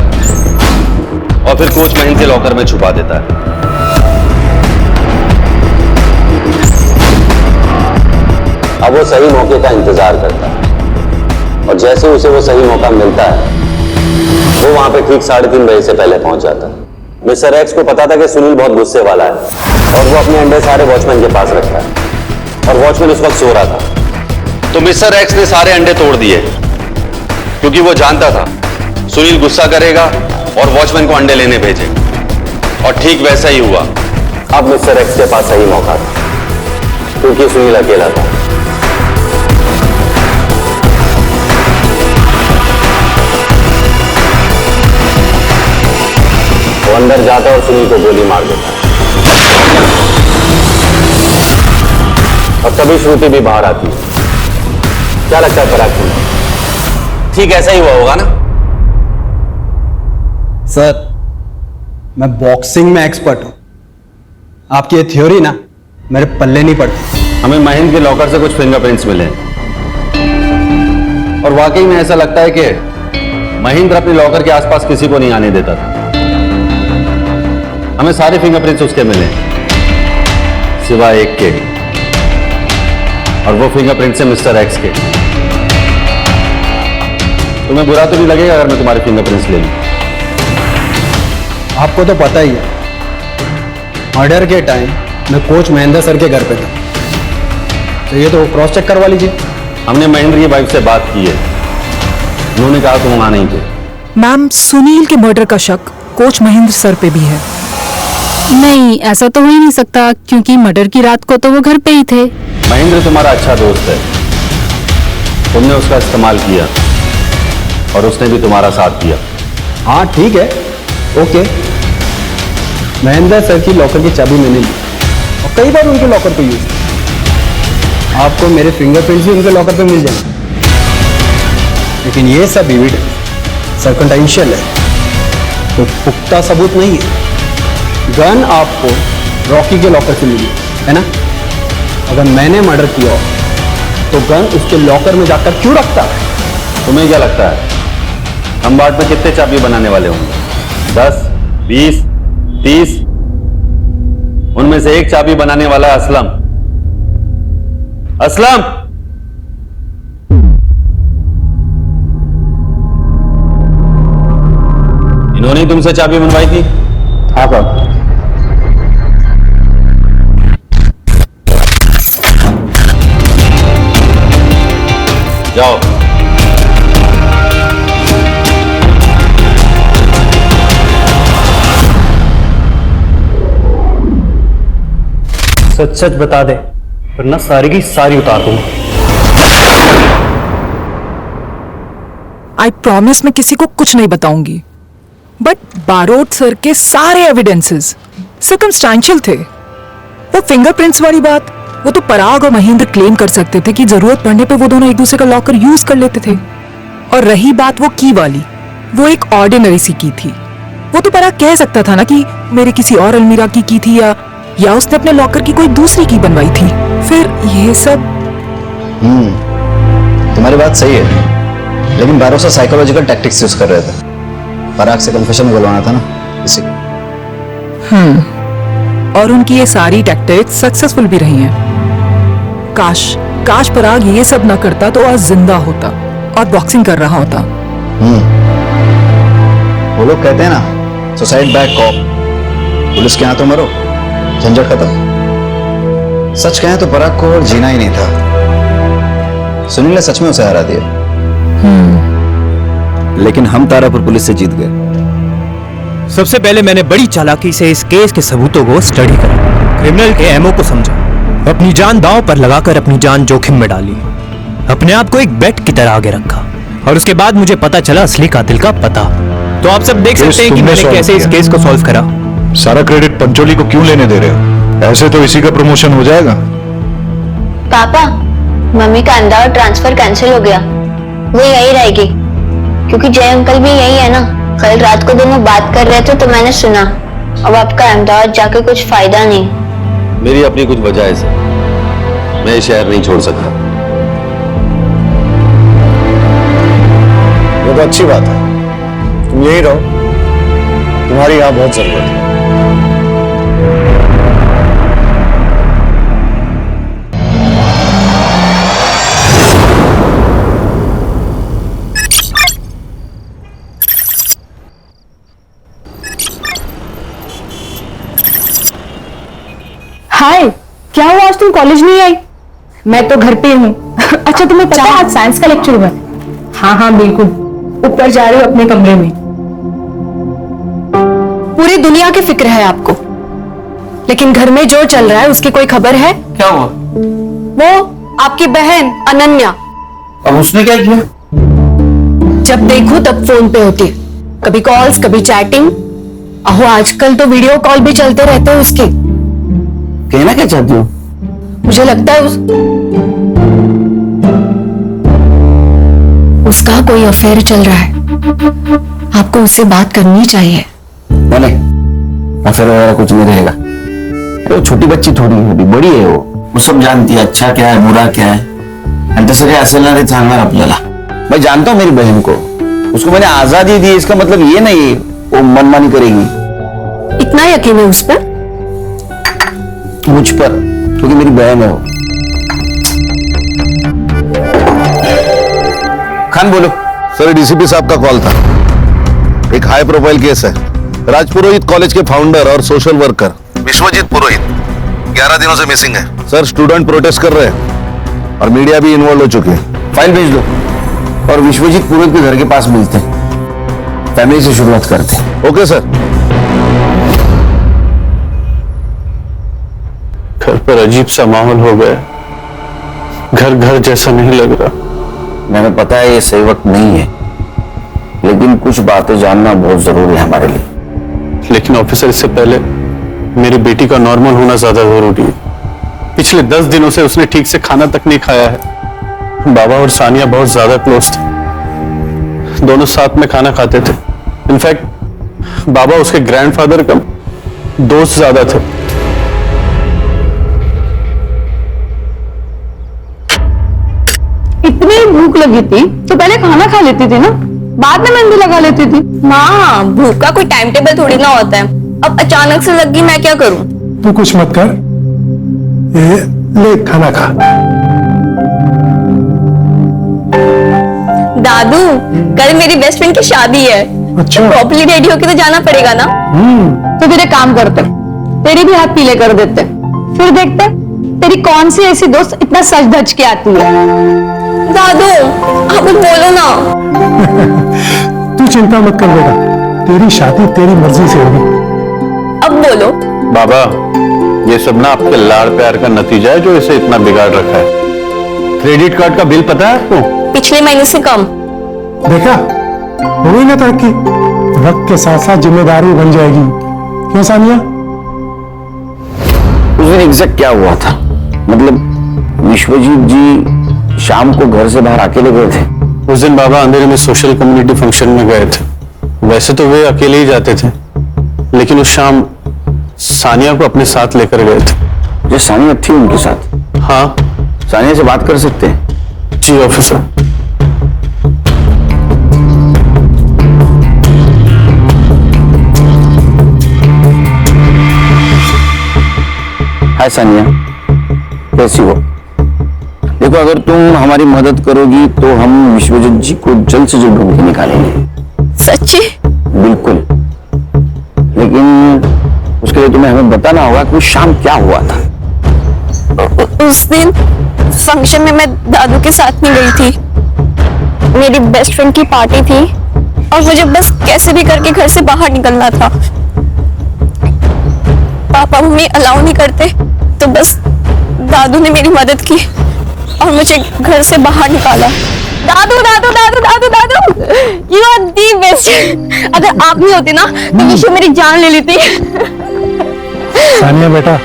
और फिर कोच महेंद्र के लॉकर में छुपा देता है। अब वो सही मौके का इंतजार करता है और जैसे उसे वो सही मौका मिलता है वो वहां पे ठीक 3:30 बजे से पहले पहुंच जाता है। मिस्टर एक्स को पता था कि सुनील बहुत गुस्से वाला है और वो अपने अंडे सारे वॉचमैन के पास रखता है और वॉचमैन उस वक्त सो रहा था। तो मिस्टर एक्स ने सारे अंडे तोड़ दिए क्योंकि वो जानता था सुनील गुस्सा करेगा और वॉचमैन को अंडे लेने भेजे और ठीक वैसा ही हुआ। अब मिस्टर एक्स के पास सही मौका था क्योंकि सुनील अकेला था। वो अंदर जाता और सुनील को गोली मार देता और तभी श्रुति भी बाहर आती है। क्या लगता है पराग तुम्हें? ठीक ऐसा ही हुआ होगा ना?
सर, मैं बॉक्सिंग में एक्सपर्ट हूं। आपकी ये थ्योरी ना मेरे पल्ले नहीं पड़ती।
हमें महेंद्र के लॉकर से कुछ फिंगरप्रिंट्स मिले और वाकई में ऐसा लगता है कि महेंद्र अपने लॉकर के आसपास किसी को नहीं आने देता था। हमें सारे फिंगरप्रिंट्स उसके मिले सिवाय एक के, और वो फिंगरप्रिंट्स है मिस्टर एक्स के। तुम्हें बुरा तो नहीं लगेगा अगर मैं तुम्हारे फिंगरप्रिंट्स ले लूं?
आपको तो पता ही है, मर्डर के टाइम मैं कोच महेंद्र सर के घर पे था, तो ये तो क्रॉस चेक करवा लीजिए।
हमने महेंद्र की वाइफ से बात की है, उन्होंने कहा तुम वहां नहीं थे।
मैम, सुनील के मर्डर का शक कोच महेंद्र सर पे भी है।
नहीं, ऐसा तो हो ही नहीं सकता क्योंकि मर्डर की रात को तो वो घर पे ही थे।
महेंद्र तुम्हारा अच्छा दोस्त है, तुमने उसका इस्तेमाल किया और उसने भी तुम्हारा साथ दिया।
हाँ ठीक है, ओके। महेंद्र सर की लॉकर की चाबी मैंने ली और कई बार उनके लॉकर पे यूज किया। आपको मेरे फिंगरप्रिंट्स भी उनके लॉकर पे मिल जाएंगे, लेकिन ये सब एविडेंस सर्कमस्टेंशियल है, तो पुख्ता सबूत नहीं है। गन आपको रॉकी के लॉकर से मिली है ना? अगर मैंने मर्डर किया तो गन उसके लॉकर में जाकर क्यों रखता?
तुम्हें क्या लगता है हम बाद में कितने चाबी बनाने वाले होंगे? 10, 20, 30? उनमें से एक चाबी बनाने वाला है असलम। असलम, इन्होंने तुमसे चाबी बनवाई थी?
हाँ बाबा।
जाओ।
सच सच बता दे वरना सारी की सारी उतार दूंगा।
आई प्रॉमिस मैं किसी को कुछ नहीं बताऊंगी, बट बारोट सर के सारे एविडेंसेस सर्कमस्टेंशियल थे। वो फिंगरप्रिंट्स वाली बात वो तो पराग और महेंद्र क्लेम कर सकते थे कि जरूरत पड़ने पे वो दोनों एक दूसरे का लॉकर यूज कर लेते थे। और रही बात वो की वाली, वो एक ऑर्डिनरी सी की थी। वो तो पराग कह सकता था ना कि मेरे किसी और अलमीरा की थी या उसने अपने लॉकर की कोई दूसरी की बनवाई थी। फिर ये सब
तुम्हारी बात सही है, लेकिन भरोसा साइकोलॉजिकल टैक्टिक्स यूज कर रहे थे। पराग से कन्फेशन बुलवाना था ना इसी।
और उनकी ये सारी टैक्टिक्स सक्सेसफुल भी रही हैं। काश पराग ये सब ना करता तो आज जिंदा होता और बॉक्सिंग कर रहा होता।
वो लोग कहते हैं ना, सुसाइड बाय कॉप, पुलिस के हाथों मरो, झंझट खत्म। सच कहें तो पराग को और जीना ही नहीं था। सुनील ने सच में उसे हरा दिया। लेकिन हम तारापुर पुलिस से जीत गए।
सबसे पहले मैंने बड़ी चालाकी से इस केस के सबूतों को स्टडी करा, क्रिमिनल के एमओ को समझा, अपनी जान दांव पर लगाकर अपनी जान जोखिम में डाली, अपने आप को एक बेट की तरह आगे रखा, और उसके बाद मुझे पता चला असली कातिल का पता। तो आप सब देख सकते हैं कि मैंने कैसे इस केस को सॉल्व करा।
सारा क्रेडिट पंचोली को क्यों लेने दे रहे हो? ऐसे तो इसी का प्रमोशन हो जाएगा।
पापा, मम्मी का अहमदाबाद ट्रांसफर कैंसिल हो गया, वो यही रहेगी क्योंकि जय अंकल भी यही है ना। कल रात को दोनों बात कर रहे थे तो मैंने सुना। अब आपका अहमदाबाद जाके कुछ फायदा नहीं।
मेरी अपनी कुछ वजह है सर। मैं ये शहर नहीं छोड़ सकता।
ये तो अच्छी बात है, तुम यही रहो, तुम्हारी यहां बहुत जरूरत है।
हाय, क्या हुआ आज तुम कॉलेज नहीं आई? मैं तो घर पे हूँ। अच्छा तुम्हें पता है आज साइंस का लेक्चर हुआ है? हाँ हाँ बिल्कुल, ऊपर जा रहे हो अपने कमरे में। पूरी दुनिया की फिक्र है आपको, लेकिन घर में जो चल रहा है उसकी कोई खबर है?
क्या हुआ?
वो आपकी बहन अनन्या।
अब उसने क्या किया?
जब देखो तब फोन पे होती है, कभी कॉल्स कभी चैटिंग। अहो आजकल तो वीडियो कॉल भी चलते रहते हैं उसके।
कहना क्या चाहती हो?
मुझे लगता है उसका कोई अफेयर चल रहा है, आपको उससे बात करनी चाहिए।
नहीं, अफेयर वगैरह कुछ नहीं रहेगा। वो छोटी बच्ची थोड़ी है, अभी बड़ी है, वो सब जानती है अच्छा क्या है बुरा क्या है। आणि तसं काही असेल ना ते सांगणार आपल्याला। मैं जानता हूँ मेरी बहन को, उसको मैंने आजादी दी, इसका मतलब ये नहीं वो मनमानी करेगी।
इतना यकीन है उस पर?
मुझ पर, क्योंकि मेरी बहन है वो। खान बोलो।
सर, डीसीपी साहब का कॉल था। एक हाई प्रोफाइल केस है। राजपुरोहित कॉलेज के फाउंडर और सोशल वर्कर विश्वजीत पुरोहित 11 दिनों से मिसिंग है। सर, स्टूडेंट प्रोटेस्ट कर रहे हैं और मीडिया भी इन्वॉल्व हो चुकी है।
फाइल भेज दो और विश्वजीत पुरोहित के घर के पास मिलते हैं, फैमिली से शुरुआत करते हैं।
Okay sir.
घर पर अजीब सा माहौल हो गया, घर घर जैसा नहीं लग रहा।
मैंने पता है ये सही वक्त नहीं है, लेकिन कुछ बातें जानना बहुत जरूरी है हमारे लिए।
लेकिन ऑफिसर, इससे पहले मेरी बेटी का नॉर्मल होना ज्यादा जरूरी है। पिछले 10 दिनों से उसने ठीक से खाना तक नहीं खाया है। बाबा और सानिया बहुत ज्यादा क्लोज थे, दोनों साथ में खाना खाते थे। इनफैक्ट बाबा उसके ग्रैंडफादर का दोस्त ज्यादा थे।
इतनी भूख लगी थी तो पहले खाना खा लेती थी ना, बाद में मेहंदी लगा लेती थी।
माँ, भूख का कोई टाइम टेबल थोड़ी ना होता है। अब अचानक से लगी, मैं क्या करूं?
तू कुछ मत कर, ये ले खाना खा।
दादू, कल मेरी बेस्ट फ्रेंड की शादी है।
अच्छा।
तो प्रॉपर्ली रेडी होके तो जाना पड़ेगा ना।
तो फिर एक काम करते, तेरी भी हाथ पीले कर देते, फिर देखते तेरी कौन सी ऐसी दोस्त इतना सज धज के आती है।
दादू, आप कुछ बोलो ना।
तू चिंता मत कर बेटा, तेरी शादी तेरी मर्जी से होगी।
अब बोलो।
बाबा, ये सब ना आपके लाड़ प्यार का नतीजा है जो इसे इतना बिगाड़ रखा है। क्रेडिट कार्ड का बिल पता है आपको?
पिछले महीने से कम।
देखा, हो गई ना तरक्की। वक्त के साथ साथ जिम्मेदारी बन जाएगी। क्यों सानिया?
उस दिन एग्जैक्ट क्या हुआ था? मतलब विश्वजीत जी शाम को घर से बाहर अकेले गए थे?
उस दिन बाबा अंधेरे में सोशल कम्युनिटी फंक्शन में गए थे। वैसे तो वे अकेले ही जाते थे, लेकिन उस शाम सानिया को अपने साथ लेकर गए थे।
जो सानिया थी उनके साथ?
हाँ।
सानिया से बात कर सकते हैं?
जी ऑफिसर।
हाय सानिया, कैसी हो? देखो, अगर तुम हमारी मदद करोगी तो हम विश्वजीत जी को जल्द से जल्द ढूंढ के निकालेंगे।
सच्ची?
बिल्कुल, लेकिन उसके लिए तुम्हें हमें बताना होगा कि उस शाम क्या हुआ था।
उस दिन फंक्शन में मैं दादू के साथ में गई थी। मेरी बेस्ट फ्रेंड की पार्टी थी और मुझे बस कैसे भी करके घर से बाहर निकलना था। पापा मम्मी अलाउ नहीं करते, तो बस दादू ने मेरी मदद की और मुझे घर से बाहर निकाला। दादू दादू दादू दादू दादू, यू आर दी बेस्ट। अगर आप नहीं होते ना तो विशु मेरी जान ले लेती।
सानिया बेटा,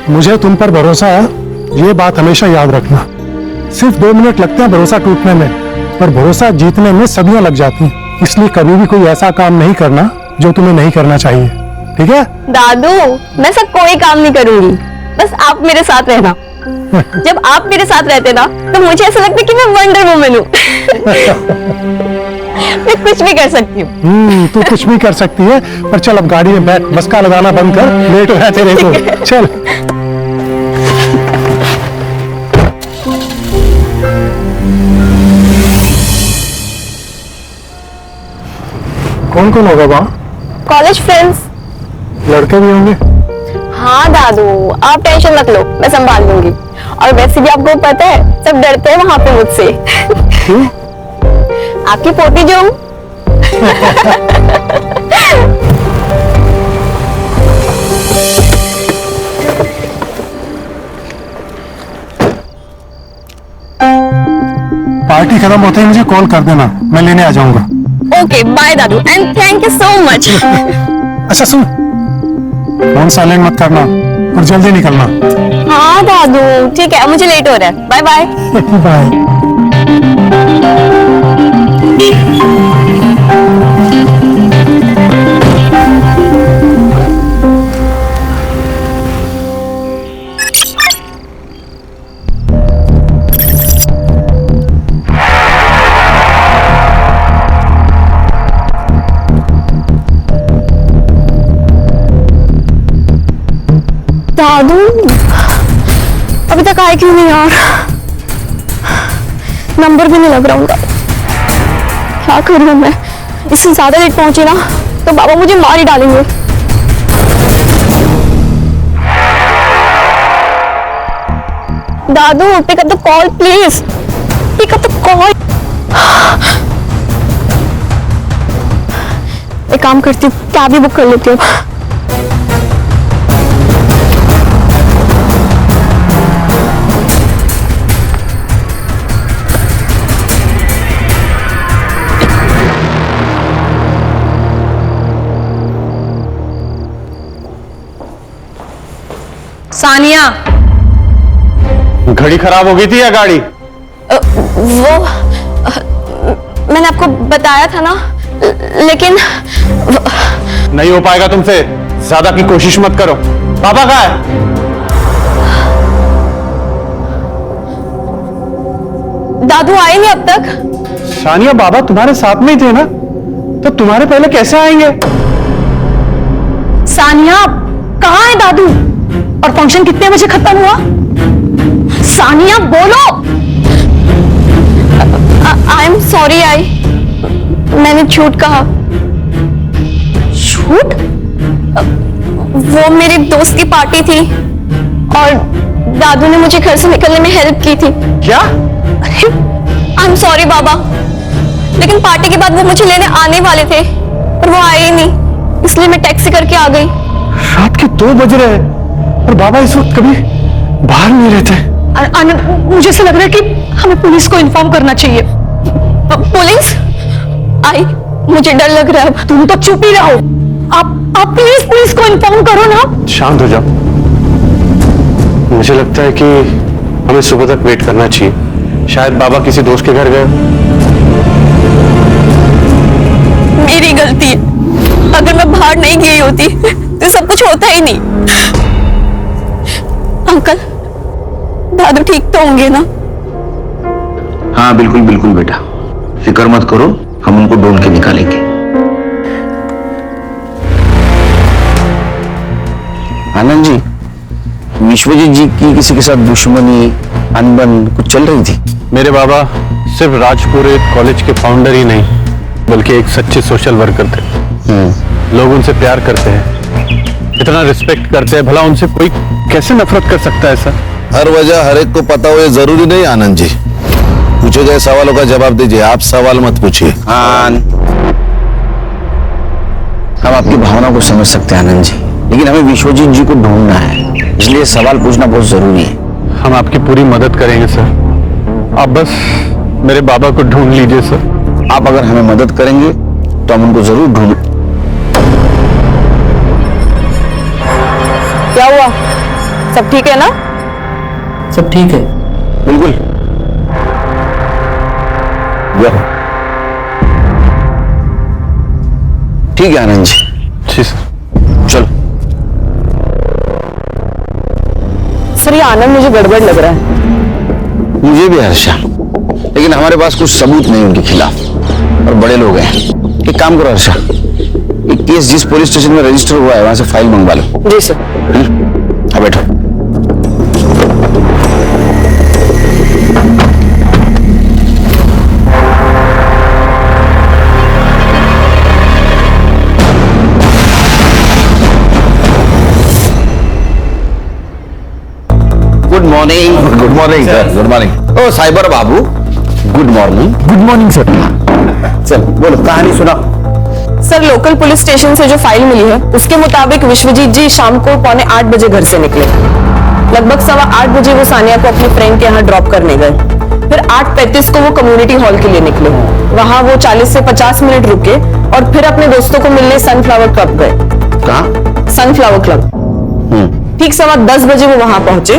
मुझे तुम पर भरोसा है, ये बात हमेशा याद रखना। सिर्फ 2 मिनट लगते हैं भरोसा टूटने में, पर भरोसा जीतने में सदियां लग जाती हैं। इसलिए कभी भी कोई ऐसा काम नहीं करना जो तुम्हें नहीं करना चाहिए, ठीक है?
दादू, मैं सब कोई काम नहीं करूंगी, बस आप मेरे साथ रहना। जब आप मेरे साथ रहते ना तो मुझे ऐसा लगता है कि मैं वंडर वुमन हूँ। मैं कुछ भी कर सकती हूँ।
तू कुछ भी कर सकती है, पर चल अब गाड़ी में बैठ, बस का लगाना बंद कर, लेट हो रहा तेरे को। चल। कौन कौन होगा वहाँ?
College friends.
लड़के भी होंगे?
हाँ दादू, आप टेंशन मत लो, मैं संभाल लूंगी। और वैसे भी आपको पता है सब डरते हैं वहां पे मुझसे।
क्यों?
आपकी पोती जो हूँ।
पार्टी खत्म होते ही मुझे कॉल कर देना, मैं लेने आ जाऊंगा।
ओके बाय दादू and thank you so much.
अच्छा सुन, फोन साइलेंट मत करना और जल्दी निकलना।
हाँ दादू ठीक है, मुझे लेट हो रहा है। Bye bye.
बाय।
दादू अभी तक आए क्यों नहीं यार? नंबर भी नहीं लग रहा उनका। क्या करूं मैं? इससे ज्यादा लेट पहुंची ना तो बाबा मुझे मार ही डालेंगे। दादू pick up the call please, pick up the call. एक काम करती हूँ, कैब ही बुक कर लेती हूँ।
सानिया,
घड़ी खराब हो गई थी या गाड़ी?
वो मैंने आपको बताया था ना, लेकिन
नहीं हो पाएगा तुमसे, ज्यादा की कोशिश मत करो। पापा कहाँ है?
दादू आए नहीं अब तक।
सानिया बाबा तुम्हारे साथ में ही थे ना, तो तुम्हारे पहले कैसे आएंगे?
सानिया कहाँ है दादू? और फंक्शन कितने बजे खत्म हुआ? सानिया बोलो।
आई एम सॉरी, मैंने झूठ कहा।
झूठ?
वो मेरे दोस्त की पार्टी थी और दादू ने मुझे घर से निकलने में हेल्प की थी।
क्या?
आई एम सॉरी बाबा, लेकिन पार्टी के बाद वो मुझे लेने आने वाले थे पर वो आए ही नहीं, इसलिए मैं टैक्सी करके आ गई।
रात के 2 बज रहे हैं और बाबा इस वक्त कभी बाहर नहीं रहते।
आनंद, मुझे ऐसा लग रहा है कि हमें पुलिस को इन्फॉर्म करना चाहिए।
पुलिस? आई, मुझे डर लग रहा है।
तुम तो चुप ही रहो। आप प्लीज पुलिस को इन्फॉर्म करो ना।
शांत हो जाओ। मुझे लगता है कि हमें सुबह तक वेट करना चाहिए, शायद बाबा किसी दोस्त के घर गए।
मेरी गलती है, अगर मैं बाहर नहीं गई होती तो सब कुछ होता ही नहीं। अंकल, दादू ठीक तो होंगे ना?
हाँ बिल्कुल बिल्कुल बेटा, फिक्र मत करो, हम उनको ढूंढ के निकालेंगे। आनंद जी, विश्वजीत जी की किसी के साथ दुश्मनी, अनबन कुछ चल रही थी?
मेरे बाबा सिर्फ राजपुरे कॉलेज के फाउंडर ही नहीं, बल्कि एक सच्चे सोशल वर्कर थे। लोग उनसे प्यार करते हैं, इतना रिस्पेक्ट करते हैं, भला उनसे कोई कैसे नफरत कर सकता है सर?
हर वजह हर एक को पता हो ये जरूरी नहीं आनंद जी। पूछे गए सवालों का जवाब दीजिए, आप सवाल मत पूछिए।
हम आपकी भावना को समझ सकते हैं आनंद जी, लेकिन हमें विश्वजीत जी को ढूंढना है, इसलिए सवाल पूछना बहुत जरूरी है।
हम आपकी पूरी मदद करेंगे सर, आप बस मेरे बाबा को ढूंढ लीजिए सर।
आप अगर हमें मदद करेंगे तो हम उनको जरूर ढूंढ।
क्या हुआ? सब ठीक है ना?
सब ठीक है, बिल्कुल। ठीक है आनंद जी।
जी सर।
चलो।
सर ये आनंद मुझे गड़बड़ लग रहा है।
मुझे भी हर्षा, लेकिन हमारे पास कुछ सबूत नहीं उनके खिलाफ और बड़े लोग हैं। एक काम करो हर्षा, ये केस जिस पुलिस स्टेशन में रजिस्टर हुआ है वहां से फाइल मंगवा लो।
जी सर।
हाँ बैठो। Good morning. Good morning sir. Good morning. ओ साइबर बाबू, good morning. Good morning sir. चल बोलो, कहानी सुना।
सर लोकल पुलिस स्टेशन से जो फाइल मिली है उसके मुताबिक विश्वजीत जी शाम को 7:45 बजे घर से निकले। लगभग 8:15 बजे वो सानिया को अपनी फ्रेंड के यहाँ ड्रॉप करने गए। फिर 8:35 को वो कम्युनिटी हॉल के लिए निकले। वहाँ वो 40 से 50 मिनट रुके और फिर अपने दोस्तों को मिलने सनफ्लावर क्लब गए।
कहाँ?
Sunflower club. ठीक 10:15 बजे वो वहां पहुंचे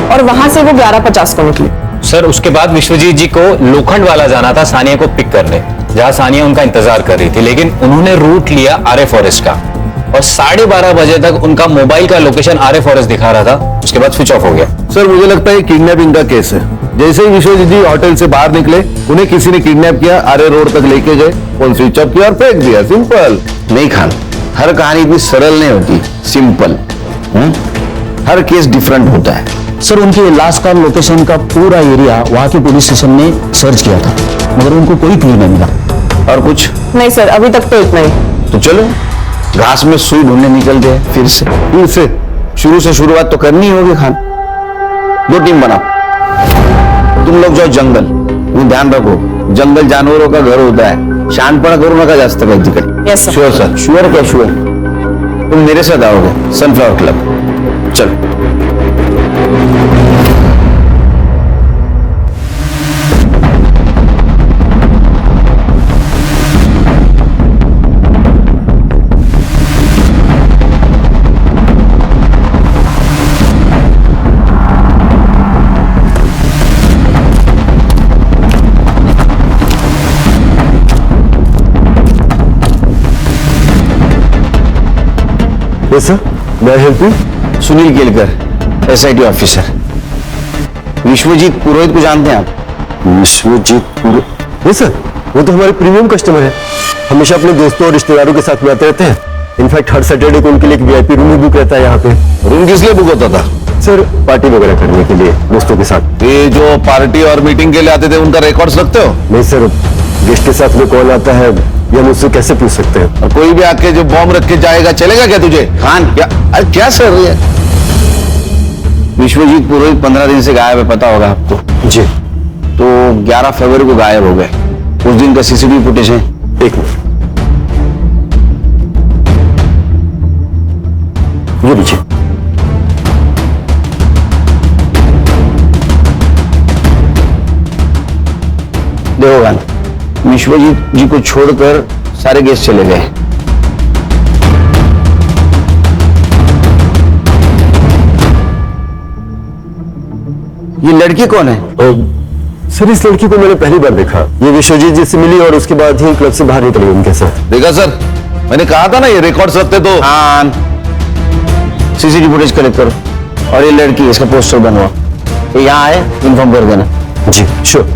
और वहां से वो 11:50 को निकले।
सर उसके बाद विश्वजीत जी को लोखंड वाला जाना था सानिया को पिक करने, जहां सानिया उनका इंतजार कर रही थी, लेकिन उन्होंने रूट लिया आर्य फॉरेस्ट का और 12:30 बजे तक उनका मोबाइल का लोकेशन आर्य फॉरेस्ट दिखा रहा था। उसके बाद स्विच ऑफ हो गया।
सर मुझे लगता है किडनैपिंग का केस है। जैसे ही विश्वजीत जी होटल से बाहर निकले उन्हें किसी ने किडनैप किया, आर्य रोड तक लेके गए, फोन स्विच ऑफ किया और फेंक दिया। सिंपल।
नहीं खान, हर कहानी इतनी सरल नहीं होती, सिंपल। हर केस डिफरेंट होता है।
सर उनके लास्ट कॉल लोकेशन का पूरा एरिया वहाँ के पुलिस स्टेशन ने सर्च किया था, मगर उनको कोई क्लू नहीं मिला।
और कुछ
नहीं सर, अभी तक तो इतना ही।
तो चलो घास में सुई ढूंढने निकल गए। फिर से शुरू से शुरुआत तो करनी होगी खान। 2 टीम बनाओ, तुम लोग जाओ जंगल। तुम ध्यान रखो, जंगल जानवरों का घर होता है, शांतपना करो नका जास्त काही तिकडे।
Yes sir.
Sure sir. Sure क्या श्योर? तुम मेरे साथ आओगे सनफ्लावर क्लब। चलो।
सर मैं help you?
Sunil Kelkar, SIT officer. Vishwajeet Purohit को जानते हैं आप?
विश्वजीत पुरोहित? नहीं सर, वो तो हमारे प्रीमियम कस्टमर है। हमेशा अपने दोस्तों और रिश्तेदारों के साथ में आते रहते हैं। इनफैक्ट हर सैटरडे को उनके लिए एक VIP रूम भी बुक रहता है यहाँ पे।
रूम किस लिए बुक होता था?
सर पार्टी वगैरह करने के लिए दोस्तों के साथ।
ये जो पार्टी और मीटिंग के लिए आते थे उनका रिकॉर्ड्स रखते हो?
नहीं सर, गेस्ट के साथ में कौन आता है ये हम उससे कैसे पूछ सकते हैं?
और कोई भी आके जो बॉम्ब रख के जाएगा चलेगा क्या तुझे? खान क्या? अरे क्या सर ये? विश्वजीत पुरोहित 15 दिन से गायब है, पता होगा आपको।
जी।
तो 11 फरवरी को गायब हो गए। उस दिन का CCTV फुटेज है।
एक मिनट, ये लीजिए।
देखो गान, विश्वजीत जी को छोड़कर सारे गेस्ट चले गए। ये लड़की कौन है?
सर इस लड़की को मैंने पहली बार देखा। ये विश्वजीत जी से मिली और उसके बाद ही क्लब से बाहर निकली उनके साथ।
देखा सर, मैंने कहा था ना ये रिकॉर्ड्स रखते तो। हाँ, CCTV फुटेज कलेक्ट करो और ये लड़की इसका पोस्टर बनवा। ये यहाँ आए इन्फॉर्म कर देना।
जी श्योर।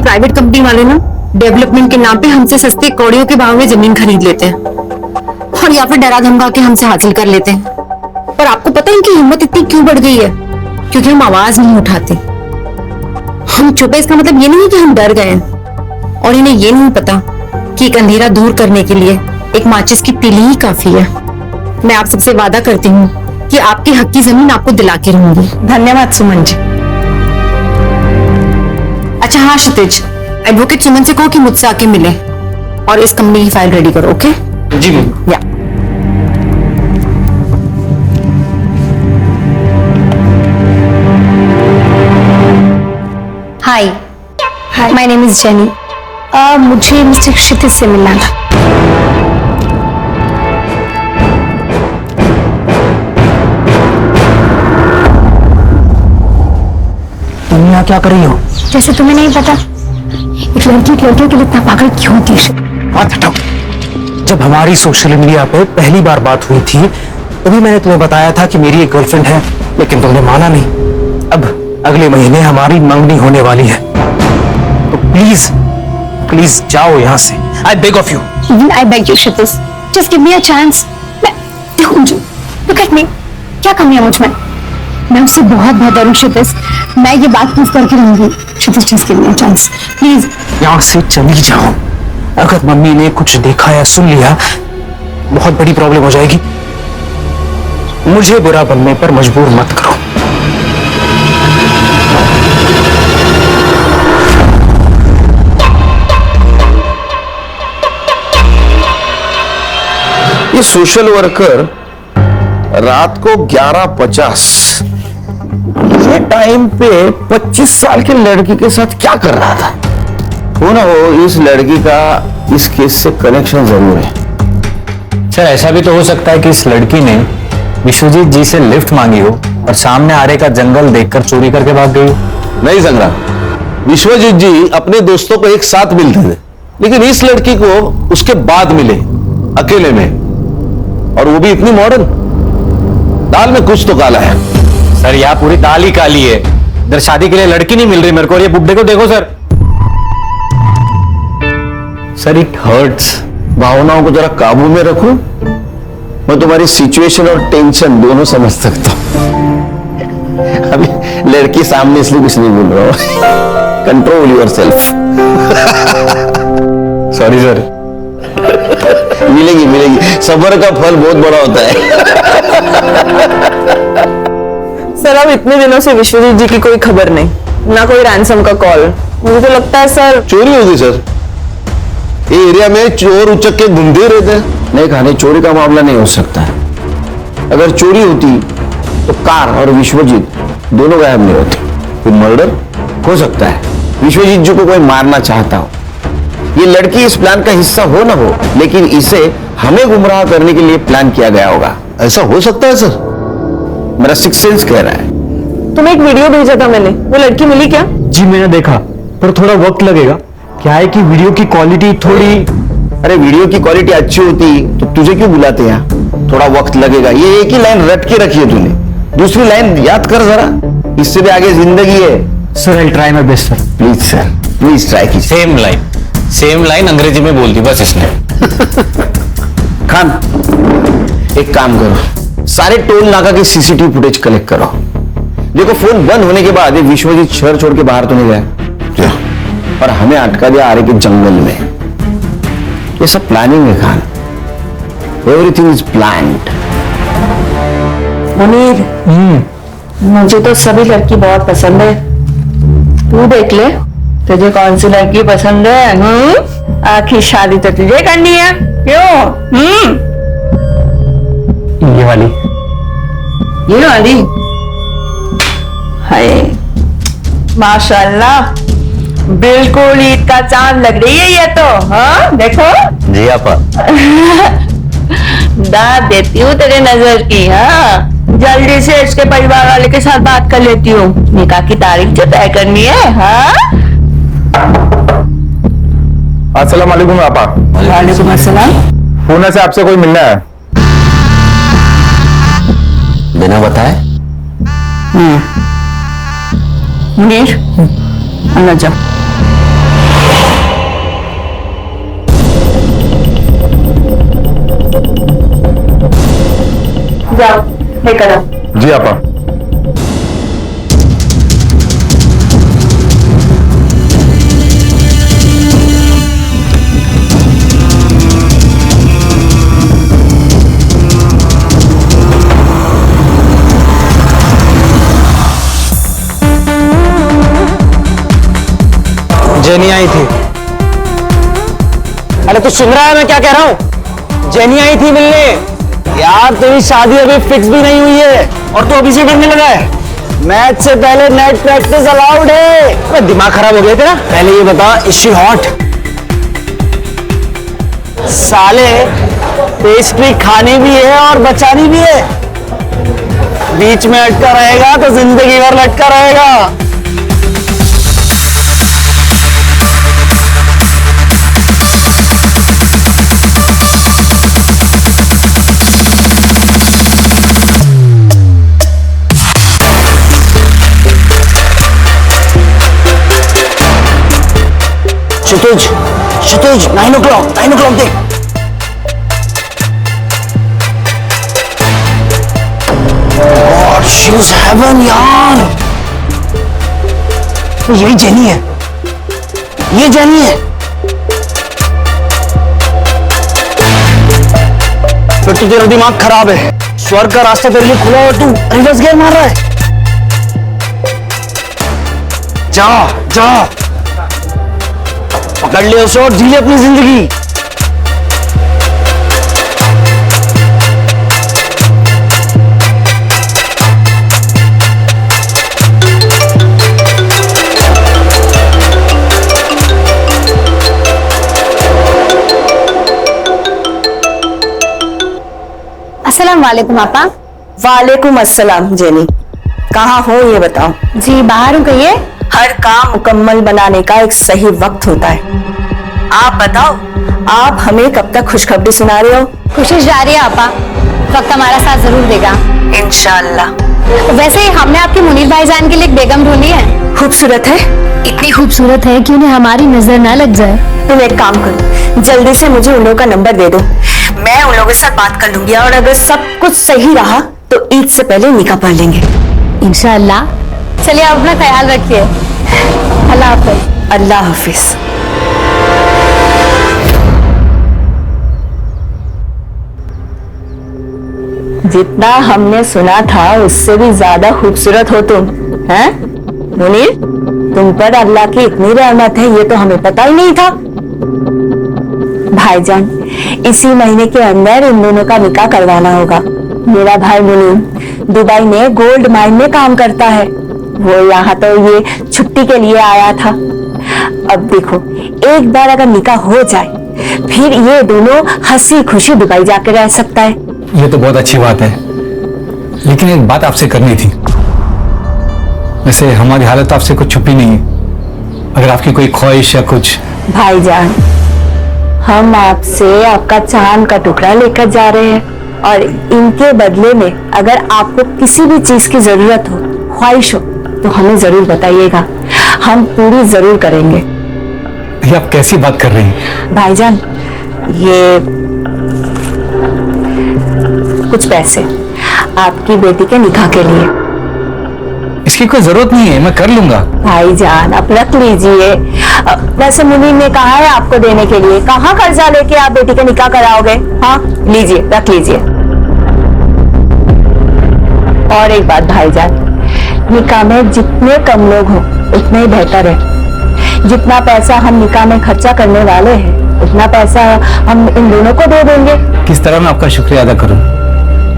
प्राइवेट कंपनी वाले ना डेवलपमेंट के नाम पे हमसे सस्ते कौड़ियों के भाव में जमीन खरीद लेते हैं और या फिर डरा धमका के हमसे हासिल कर लेते हैं। पर आपको पता है इनकी हिम्मत इतनी क्यों बढ़ गई है? क्योंकि हम आवाज नहीं उठाते, हम चुप है। इसका मतलब ये नहीं कि हम डर गए हैं और इन्हें ये नहीं पता कि एक अंधेरा दूर करने के लिए एक माचिस की तीली ही काफी है। मैं आप सबसे वादा करती हूँ कि आपके हक की जमीन आपको दिला के रहूंगी।
धन्यवाद सुमन जी।
अच्छा हाँ क्षितिज, एडवोकेट सुमन से कहो कि मुझसे आके मिले और इस कंपनी की फाइल रेडी करो। ओके
जी
या माय नेम इज जेनी। मुझे मिस्टर क्षितिज से मिलना था।
तुम यहाँ क्या कर रही हो?
जैसे तुम्हें नहीं पता, एक लड़कियों के लिए इतना पागल क्यों होती है?
बात हटाओ। जब हमारी सोशल मीडिया पे पहली बार बात हुई थी तभी मैंने तुम्हें बताया था कि मेरी एक गर्लफ्रेंड है, लेकिन तुमने माना नहीं। अब अगले महीने हमारी मंगनी होने वाली है, तो प्लीज प्लीज जाओ यहाँ से। I beg of you.
I beg you Kshitij, just give me a chance. मैं देखो मुझे, लुक एट मी, क्या कमी है मुझ में? मैं उससे बहुत बेहतर हूँ क्षितिज, मैं ये बात प्रूव करके रहूंगी। Kshitij just give me a chance please.
यहाँ से चली जाओ। अगर मम्मी ने कुछ देखा या सुन लिया बहुत बड़ी प्रॉब्लम हो जाएगी। मुझे बुरा बनने पर मजबूर मत करो।
ये सोशल वर्कर रात को 11:50 ये टाइम पे 25 साल की लड़की के साथ क्या कर रहा था? हो ना हो इस लड़की का इस केस से कनेक्शन जरूर है।
सर ऐसा भी तो हो सकता है कि इस लड़की ने विश्वजीत जी से लिफ्ट मांगी हो और सामने आरे का जंगल देखकर चोरी करके भाग गई हो।
नहीं संग्राम, विश्वजीत जी अपने दोस्तों को एक साथ मिलते थे, लेकिन इस लड़की को उसके बाद मिले अकेले में, और वो भी इतनी मॉडर्न। दाल में कुछ तो काला है।
सर यहाँ पूरी दाल ही काली है। इधर शादी के लिए लड़की नहीं मिल रही मेरे को, और ये बुड्ढे को देखो सर।
Sir it hurts. भावनाओं को जरा काबू में रखो। मैं तुम्हारी सिचुएशन और टेंशन दोनों समझ सकता हूं। अभी लड़की सामने इसलिए कुछ नहीं बोल रहा हूं। Control yourself.
Sorry sir.
मिलेगी मिलेगी, सब्र का फल बहुत बड़ा होता है।
सर अब इतने दिनों से विश्वजीत जी की कोई खबर नहीं, ना कोई रैंसम का कॉल। मुझे तो लगता है सर
चोरी होगी। सर ये एरिया में चोर उचक के घूमते रहते हैं। नहीं कहानी, चोरी का मामला नहीं हो सकता है। अगर चोरी होती तो कार और विश्वजीत दोनों गायब नहीं होते। कोई मर्डर हो सकता है, विश्वजीत जी को कोई मारना चाहता हो। ये लड़की इस प्लान का हिस्सा हो ना हो, लेकिन इसे हमें गुमराह करने के लिए प्लान किया गया होगा। ऐसा हो सकता है सर, मेरा सिक्स सेंस कह रहा है।
तुम्हें एक वीडियो भेजा था मैंने, वो लड़की मिली क्या?
जी मैंने देखा, पर थोड़ा वक्त लगेगा। क्या है कि वीडियो की क्वालिटी थोड़ी।
अरे वीडियो की क्वालिटी अच्छी होती तो तुझे क्यों बुलाते हैं? थोड़ा वक्त लगेगा। ये एक ही लाइन रट के रखी है तूने, दूसरी लाइन याद कर जरा, इससे भी आगे जिंदगी है।
Sir I try my best sir.
Please sir, please try कीजिए।
सेम लाइन अंग्रेजी में बोल दी बस इसने।
खान एक काम करो, सारे टोल नाका के सीसीटीवी फुटेज कलेक्ट करो। देखो फोन बंद होने के बाद विश्वजीत शहर छोड़ के बाहर तो नहीं गया, और हमें अटका दिया आरे के जंगल में। ये सब प्लानिंग है Khan, everything is planned.
Munir, मुझे तो सभी लड़की बहुत पसंद है। तू देख ले तुझे कौन सी लड़की पसंद है। आखिर शादी तो तुझे करनी है, क्यों?
ये वाली।
ये वाली? हाय माशाल्लाह, बिल्कुल ईद का चांद लग रही है ये तो। हाँ देखो।
जी आपा।
दाद देती हूँ तेरे नजर की। हाँ जल्दी से इसके परिवार वाले के साथ बात कर लेती हूँ, निकाह की तारीख जो तय करनी है। हाँ
अस्सलाम वालेकुम आपा।
वालेकुम अस्सलाम।
पूना से आपसे कोई मिलना है।
बिना बताए?
मुनीर अंदर जाओ। जाओ लेकर आओ।
जी आपा।
जेनी आई थी। अरे तू सुन रहा है मैं क्या कह रहा हूँ? जेनी आई थी मिलने। यार तेरी शादी अभी फिक्स भी नहीं हुई है और तू अभी से डरने लगा है।
मैच से पहले नेट प्रैक्टिस अलाउड है। अबे दिमाग खराब हो गया तेरा? पहले ये बता, इज शी हॉट? साले पेस्ट्री खानी भी है और बचानी भी है। बीच में अटका रहेगा तो जिंदगी भर लटका रहेगा। क्षितिज 9 o'clock देख। God, she's heaven यार। तो यही जेनी है, ये जेनी है। फिर तो तेरा दिमाग खराब है। स्वर्ग का रास्ता तेरे लिए खुला और तू रिवर्स गियर मार रहा है। जा जा, पकड़ ले उसे और जी ले अपनी जिंदगी।
अस्सलाम वालेकुम आपा।
वालेकुम अस्सलाम जेनी, कहाँ हो ये बताओ।
जी बाहर हूँ, कहिए।
हर काम मुकम्मल बनाने का एक सही वक्त होता है। आप बताओ, आप हमें कब तक खुशखबरी सुना रहे हो?
कोशिश जारी है आपा, वक्त हमारा साथ जरूर देगा
इंशाल्लाह।
वैसे हमने आपके मुनीर भाईजान के लिए एक बेगम ढूंढी है।
खूबसूरत है?
इतनी खूबसूरत है कि उन्हें हमारी नजर ना लग जाए।
तुम एक काम करो, जल्दी से मुझे उन लोगों का नंबर दे दो, मैं उन लोगों के साथ बात कर लूंगी और अगर सब कुछ सही रहा तो ईद से पहले निकाह पढ़ लेंगे
इंशाल्लाह। चलिए आप अपना ख्याल रखिए। अल्लाह हाफिज।
अल्लाह हाफिज। जितना हमने सुना था उससे भी ज्यादा खूबसूरत हो तुम, हैं? मुनीर, तुम पर अल्लाह की इतनी रहमत है ये तो हमें पता ही नहीं था। भाईजान, इसी महीने के अंदर इन दोनों का निकाह करवाना होगा। मेरा भाई मुनीर दुबई में गोल्ड माइन में काम करता है, वो यहाँ तो ये छुट्टी के लिए आया था। अब देखो, एक बार अगर निकाह हो जाए फिर ये दोनों हंसी खुशी दुबई जाकर रह सकता है।
ये तो बहुत अच्छी बात है, लेकिन एक बात आपसे करनी थी। वैसे हमारी हालत आपसे कुछ छुपी नहीं है, अगर आपकी कोई ख्वाहिश या कुछ।
भाईजान, हम आपसे आपका चांद का टुकड़ा लेकर जा रहे हैं और इनके बदले में अगर आपको किसी भी चीज की जरूरत हो, ख्वाहिश हो, तो हमें जरूर बताइएगा, हम पूरी जरूर करेंगे।
ये आप कैसी बात कर रही हैं?
भाईजान, ये कुछ पैसे आपकी बेटी के निकाह के लिए।
इसकी कोई जरूरत नहीं है, मैं कर लूंगा।
भाईजान, आप रख लीजिए। वैसे मुनीर ने कहा है आपको देने के लिए, कहाँ कर्जा लेके आप बेटी का निकाह कराओगे? हाँ, लीजिए, रख लीजिए। और एक बात भाईजान, निकाह में जितने कम लोग हो उतना ही बेहतर है। जितना पैसा हम निकाह में खर्चा करने वाले हैं उतना पैसा हम इन दोनों को दे देंगे।
किस तरह मैं आपका शुक्रिया अदा करूं?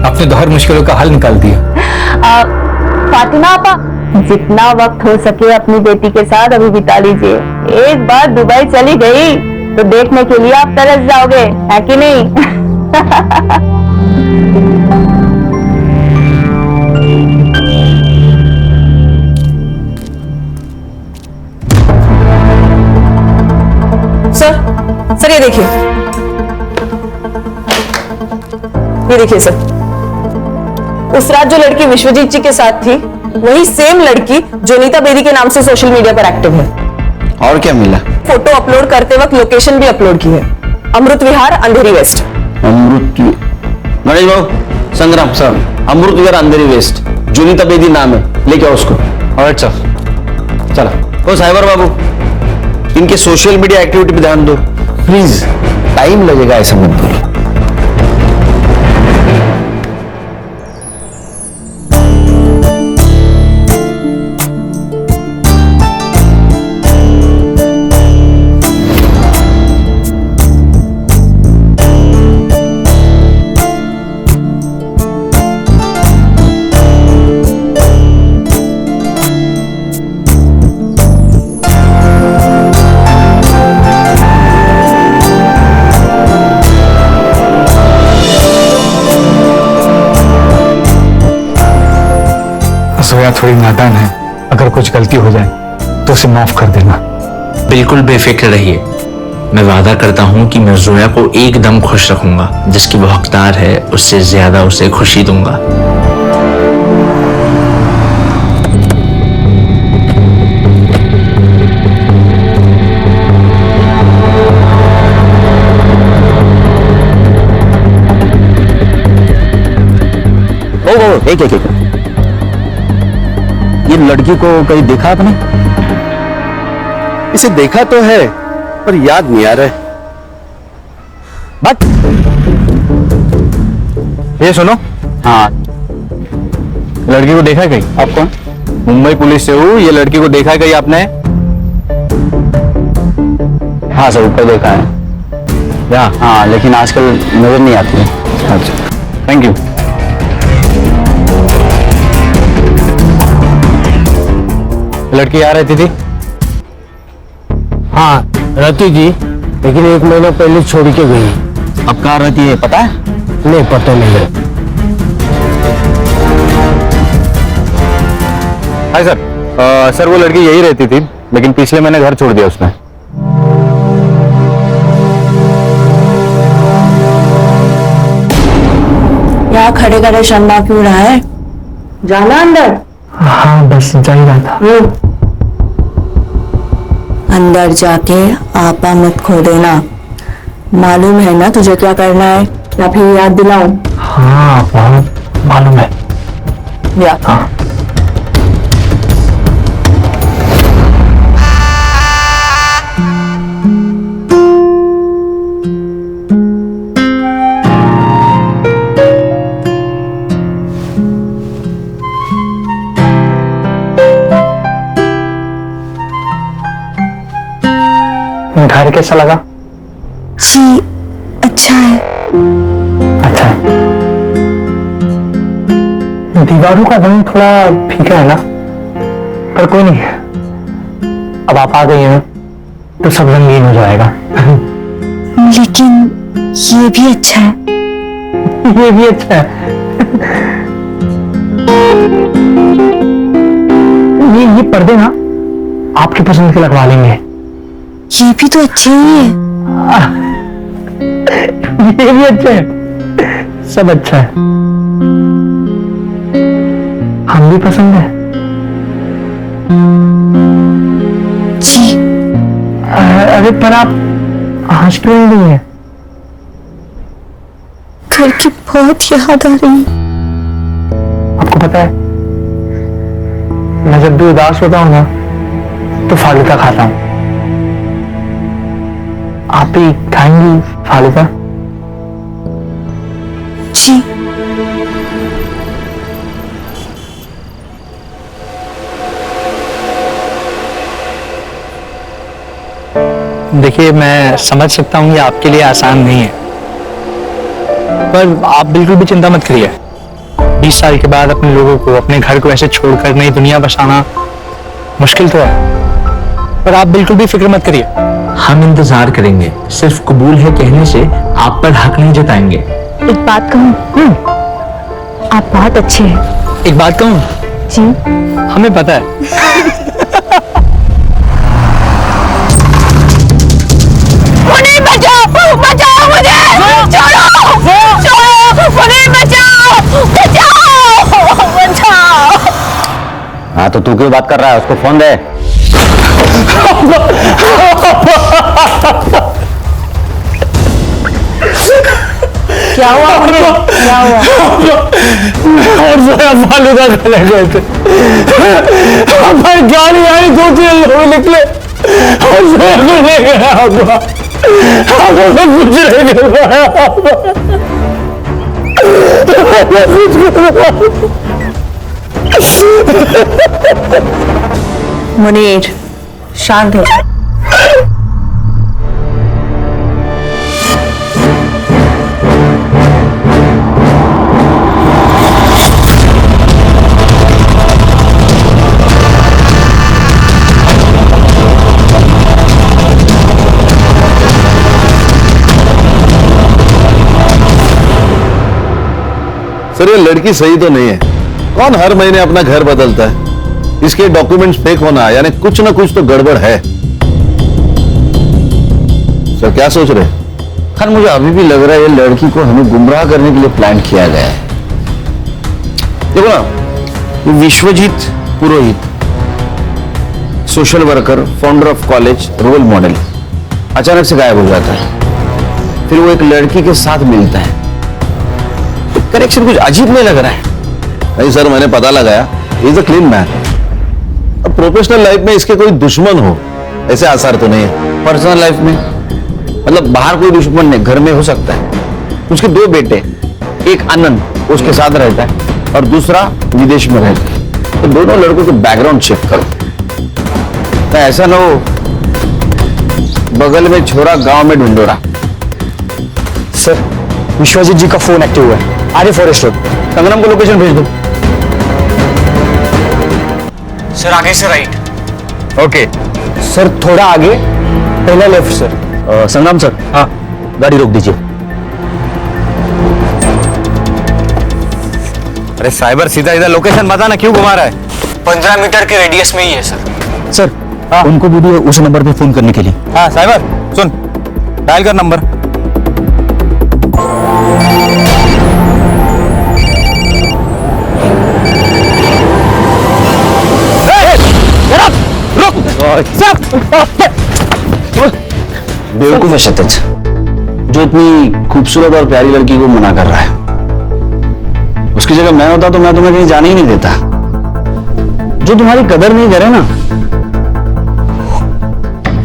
आपने तो हर मुश्किलों का हल निकाल दिया।
फातिमा आपा, जितना वक्त हो सके अपनी बेटी के साथ अभी बिता लीजिए। एक बार दुबई चली गई तो देखने के लिए आप तरस जाओगे, है कि नहीं? सर, ये देखिए, सर, उस रात जो लड़की विश्वजीत जी के साथ थी वही सेम लड़की जोनीता बेदी के नाम से सोशल मीडिया पर एक्टिव है।
और क्या मिला?
फोटो अपलोड करते वक्त लोकेशन भी अपलोड की है, अमृत विहार, अंधेरी वेस्ट।
गणेश बाबू, संग्राम सर, अमृत विहार, अंधेरी वेस्ट, जोनीता बेदी नाम है, लेके आओ उसको। Alright sir. चलो। ओ साइबर बाबू, इनके सोशल मीडिया एक्टिविटी पे ध्यान दो प्लीज, टाइम लगेगा ऐसा मत बोलो।
जोया थोड़ी नादान है, अगर कुछ गलती हो जाए तो उसे माफ कर देना।
बिल्कुल बेफिक्र रहिए, मैं वादा करता हूँ कि मैं जोया को एकदम खुश रखूंगा। जिसकी वो हकदार है उससे ज्यादा उसे खुशी दूंगा।
एक ये लड़की को कहीं देखा आपने?
इसे देखा तो है पर याद नहीं आ रहा है।
बट
ये सुनो,
हाँ,
लड़की को देखा है कहीं?
आप कौन?
मुंबई पुलिस से हूँ। ये लड़की को देखा है कहीं आपने?
हाँ सर, ऊपर देखा है।
यहाँ?
हाँ, लेकिन आजकल नजर नहीं आती है।
अच्छा, थैंक यू। लड़की आ रहती थी?
हाँ रहती थी, लेकिन 1 महीना पहले छोड़ के गई। अब कहाँ रहती है पता है? नहीं पता नहीं है।
हाय सर, सर वो लड़की यही रहती थी, लेकिन पिछले महीने घर छोड़ दिया उसने।
यहाँ खड़े खड़े शर्मा क्यों रहा है? जाना अंदर।
हाँ बस जा ही रहा था।
अंदर जाके आपा मत खो देना। मालूम है ना तुझे क्या करना है, या फिर याद दिलाऊं?
हाँ बहुत मालूम है।
या
हाँ। घर कैसा लगा?
जी अच्छा है।
अच्छा है। दीवारों का रंग थोड़ा फीका है ना, पर कोई नहीं, अब आप आ गई हैं तो सब रंगीन हो जाएगा।
लेकिन ये भी अच्छा है।
ये भी अच्छा है। ये पर्दे ना आपकी पसंद के लगवा लेंगे।
ये भी तो अच्छे ही है।
ये भी अच्छा है, सब अच्छा है। हम भी पसंद है
जी।
अरे पर आप हंस क्यों नहीं है?
घर की बहुत याद आ रही है।
आपको पता है, मैं जब भी उदास होता हूँ ना तो फालूदा खाता हूँ। आप भी खाएंगी फालूदा?
जी।
देखिए, मैं समझ सकता हूँ ये आपके लिए आसान नहीं है, पर आप बिल्कुल भी चिंता मत करिए। 20 साल के बाद अपने लोगों को, अपने घर को ऐसे छोड़कर नई दुनिया बसाना मुश्किल तो है, पर आप बिल्कुल भी फिक्र मत करिए।
हम इंतजार करेंगे, सिर्फ कबूल है कहने से आप पर हक नहीं जताएंगे।
एक बात कहूँ, आप बहुत अच्छे हैं।
एक बात कहूँ?
जी।
हमें पता है।
मुनीर बचाओ, बचाओ मुझे, छोड़ो, छोड़ो, मुनीर बचाओ, बचाओ, बचाओ।
हाँ तो तू क्यों बात कर रहा है? उसको फोन दे।
क्या हुआ मुझे? क्या हुआ?
और जोया फालूदा खाने गए थे, हमारी गाड़ी आई, 2-3 लोग निकले और जोया को ले गया। हमें कुछ नहीं कर पाया।
मुनीर शांत हो।
सर ये लड़की सही तो नहीं है,
कौन हर महीने अपना घर बदलता है? इसके डॉक्यूमेंट्स फेक होना यानी कुछ ना कुछ तो गड़बड़ है। सर क्या सोच रहे हैं?
खान मुझे अभी भी लग रहा है ये लड़की को हमें गुमराह करने के लिए प्लान किया गया है। देखो ना, ये Vishwajeet Purohit, social worker, founder of college, role model, अचानक से गायब हो जाता है। फिर वो एक लड़की के साथ मिलता है। कनेक्शन कुछ अजीब नहीं लग रहा है।
नहीं सर, मैंने पता लगाया, इज अ क्लीन मैन। अब प्रोफेशनल लाइफ में इसके कोई दुश्मन हो ऐसे आसार तो नहीं है।
पर्सनल लाइफ में मतलब बाहर कोई दुश्मन नहीं, घर में हो सकता है। उसके 2 बेटे, एक आनंद उसके साथ रहता है और दूसरा विदेश में रहता है। तो दोनों लड़कों के बैकग्राउंड चेक करो, तो ऐसा ना हो बगल में छोरा गांव में ढूंढोरा।
सर, विश्वजीत जी का फोन एक्टिव हुआ है, आर्य फॉरेस्ट रोड। संग्राम को लोकेशन भेज दो।
सर आगे से राइट।
ओके सर, थोड़ा आगे, पहला लेफ्ट सर।
संग्राम सर, हाँ गाड़ी रोक दीजिए। अरे साइबर, सीधा इधर लोकेशन बताना, क्यों घुमा रहा है?
15 मीटर के रेडियस में ही है सर।
सर हाँ, उनको बोलिए उस नंबर पे फोन करने के लिए। हाँ साइबर सुन, डायल कर नंबर।
बेवकूफ है शतज, जो इतनी खूबसूरत और प्यारी लड़की को मना कर रहा है। उसकी जगह मैं होता तो मैं तुम्हें कहीं जाने ही नहीं देता। जो तुम्हारी कदर नहीं करे ना,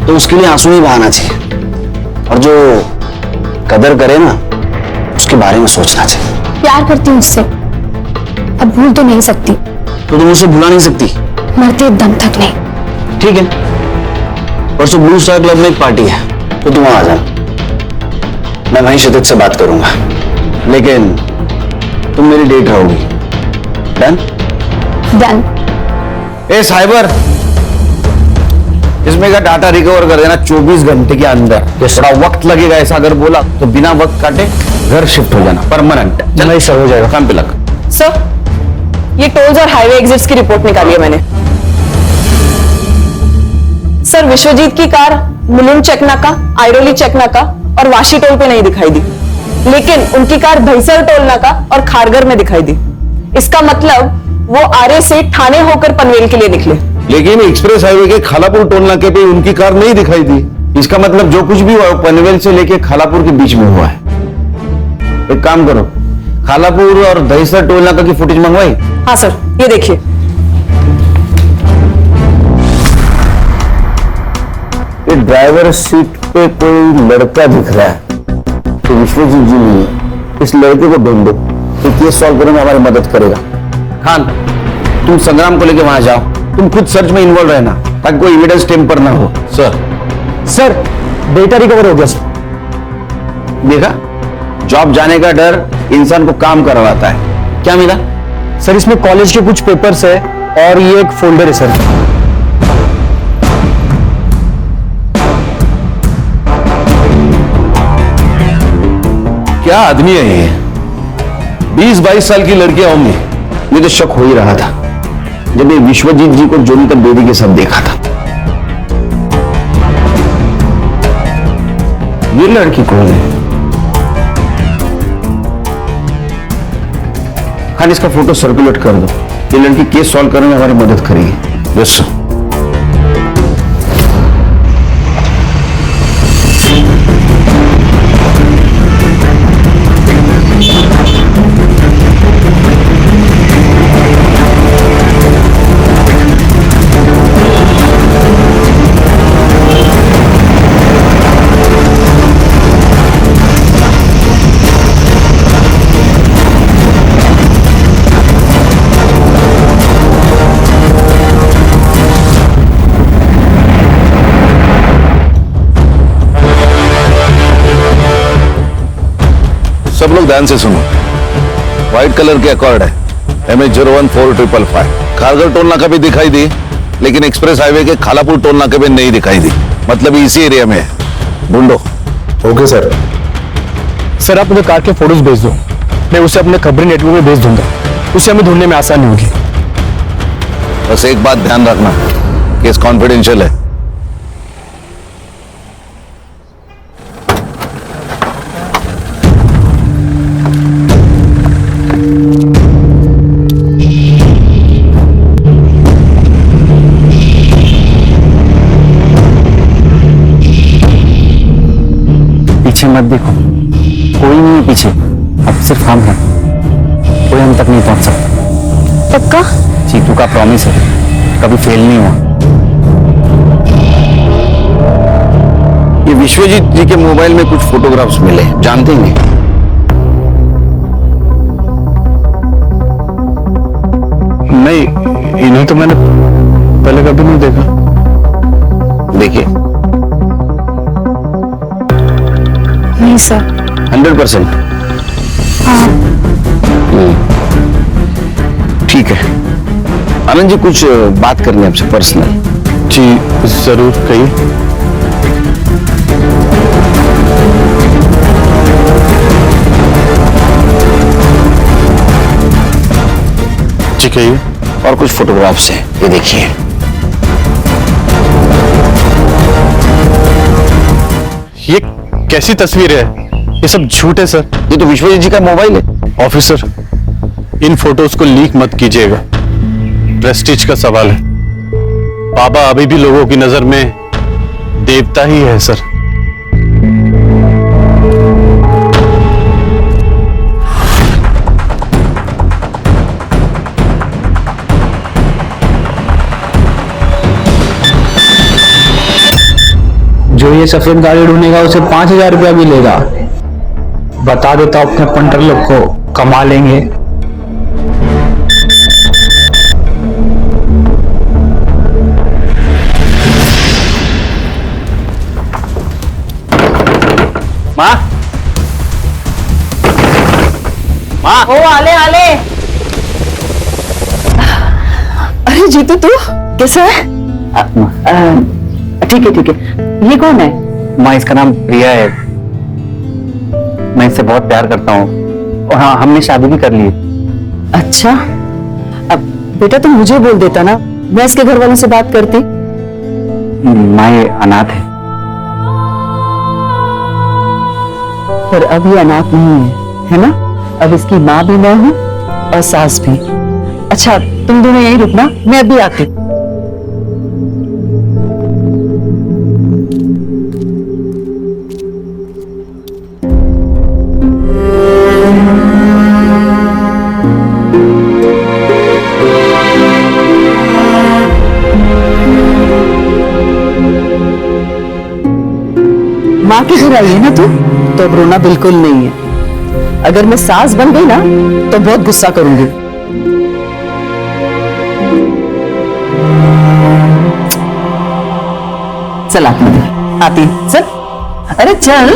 तो उसके लिए आंसू ही बहाना चाहिए, और जो कदर करे ना, उसके बारे में सोचना चाहिए।
प्यार करती हूँ उससे, अब भूल तो नहीं सकती।
तो तुम उसे भुला नहीं सकती?
मरते दम तक नहीं।
ठीक है, परसों ब्लू स्टार क्लब में एक पार्टी है, तो तुम वहां आ जाना। मैं वहीं क्षितिज से बात करूंगा, लेकिन तुम मेरी डेट रहोगी। डन?
डन।
ए साइबर, इसमें का डाटा रिकवर कर देना 24 घंटे के अंदर। थोड़ा वक्त लगेगा ऐसा अगर बोला तो बिना वक्त काटे घर शिफ्ट हो जाना, परमानेंट।
नहीं सर, हो जाएगा।
काम पे लग।
सर, ये टोल्स और हाईवे एग्जिट्स की रिपोर्ट निकाली है मैंने। सर, विश्वजीत की कार मुलुंड चेक नाका, आयरोली चेक नाका और वाशी टोल पे नहीं दिखाई दी, लेकिन उनकी कार दहीसर टोल नाका और खारगर में दिखाई दी। इसका मतलब वो आरे से ठाणे होकर पनवेल के लिए निकले।
लेकिन एक्सप्रेस हाईवे के खालापुर टोल नाके पे उनकी कार नहीं दिखाई दी।
इसका मतलब जो कुछ भी हुआ पनवेल से लेके खालापुर के बीच में हुआ है। एक काम करो, खालापुर और दहीसर टोल नाका की फुटेज मंगवाई?
हाँ सर, ये देखिए।
ये ड्राइवर सीट पे कोई लड़का दिख रहा है, तो विश्वजीत जी नहीं है। इस लड़के को ढूंढो, तो केस सॉल्व करने में हमारी मदद करेगा। खान, तुम संग्राम को लेके वहां जाओ, तुम खुद सर्च में इन्वॉल्व रहना ताकि कोई एविडेंस टेम्पर ना हो।
सर डेटा रिकवर हो गया सर।
देखा, जॉब जाने का डर इंसान को काम करवाता है। क्या मिला?
सर इसमें कॉलेज के कुछ पेपर्स है और ये एक फोल्डर है सर।
क्या आदमी है ये? 20-22 साल की लड़कियां होंगी।
मुझे शक हो ही रहा था जब ये विश्वजीत जी को जोनिता बेदी के साथ देखा था। ये लड़की कौन है? खान, इसका फोटो सर्कुलेट कर दो। ये लड़की केस सॉल्व करने में हमारी मदद करेगी।
Yes sir. सब लोग ध्यान से सुनो। व्हाइट कलर के अकॉर्ड है, MH014555। खारगर टोल नाका भी दिखाई दी, लेकिन एक्सप्रेस हाईवे के खालापुर टोल नाके पे नहीं दिखाई दी। मतलब इसी एरिया में है। ढूंढो।
Okay sir. सर आप मुझे कार के फोटोज भेज दो, मैं उसे अपने खबरी नेटवर्क में भेज दूंगा।
उसे हमें ढूंढने में आसानी होगी।
बस एक बात ध्यान रखना, केस कॉन्फिडेंशियल है।
पीछे मत देखो, कोई नहीं है पीछे, अब सिर्फ हम हैं, कोई हम तक नहीं पहुंच सकता।
पक्का?
चीतू का प्रॉमिस है, कभी फेल नहीं हुआ।
ये विश्वजीत जी के मोबाइल में कुछ फोटोग्राफ्स मिले, जानते हैं?
नहीं, इन्हें तो मैंने पहले कभी नहीं देखा।
देखिए।
नहीं सर।
100%?
हाँ।
ठीक है। आनंद जी, कुछ बात करनी है आपसे पर्सनल।
जी जरूर, कहिए। जी कहिए।
और कुछ फोटोग्राफ्स हैं, ये देखिए।
ये कैसी तस्वीर है? ये सब झूठ है सर।
ये तो विश्वजीत जी का मोबाइल है।
ऑफिसर, इन फोटोज को लीक मत कीजिएगा, प्रेस्टीज का सवाल है। बाबा अभी भी लोगों की नजर में देवता ही है सर।
जो ये सफेद गाड़ी ढूंढेगा उसे 5,000 रुपया मिलेगा। बता देता हूं अपने पंटर लोग को, कमा लेंगे।
माँ, माँ।
ओ आले आले। अरे जीतू, तू कैसा है? ठीक है ठीक है। ये कौन है?
माँ, इसका नाम प्रिया है, मैं इससे बहुत प्यार करता हूँ और हाँ, हमने शादी भी कर ली है।
अच्छा, अब बेटा तुम मुझे बोल देता ना, मैं इसके घर वालों से बात करती।
माँ, ये अनाथ है।
पर अब ये अनाथ नहीं है ना? अब इसकी माँ भी मैं हूँ और सास भी। अच्छा, तुम दोनों यहीं रुकना, मैं अभी आती। माँ के घर आई है ना तू, तो अब रोना बिल्कुल नहीं है। अगर मैं सास बन गई ना तो बहुत गुस्सा करूंगी। चल आती, चल। अरे चल।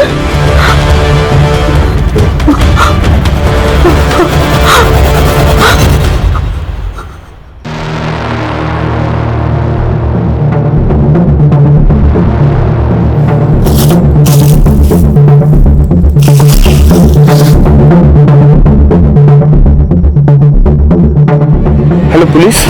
Hello police.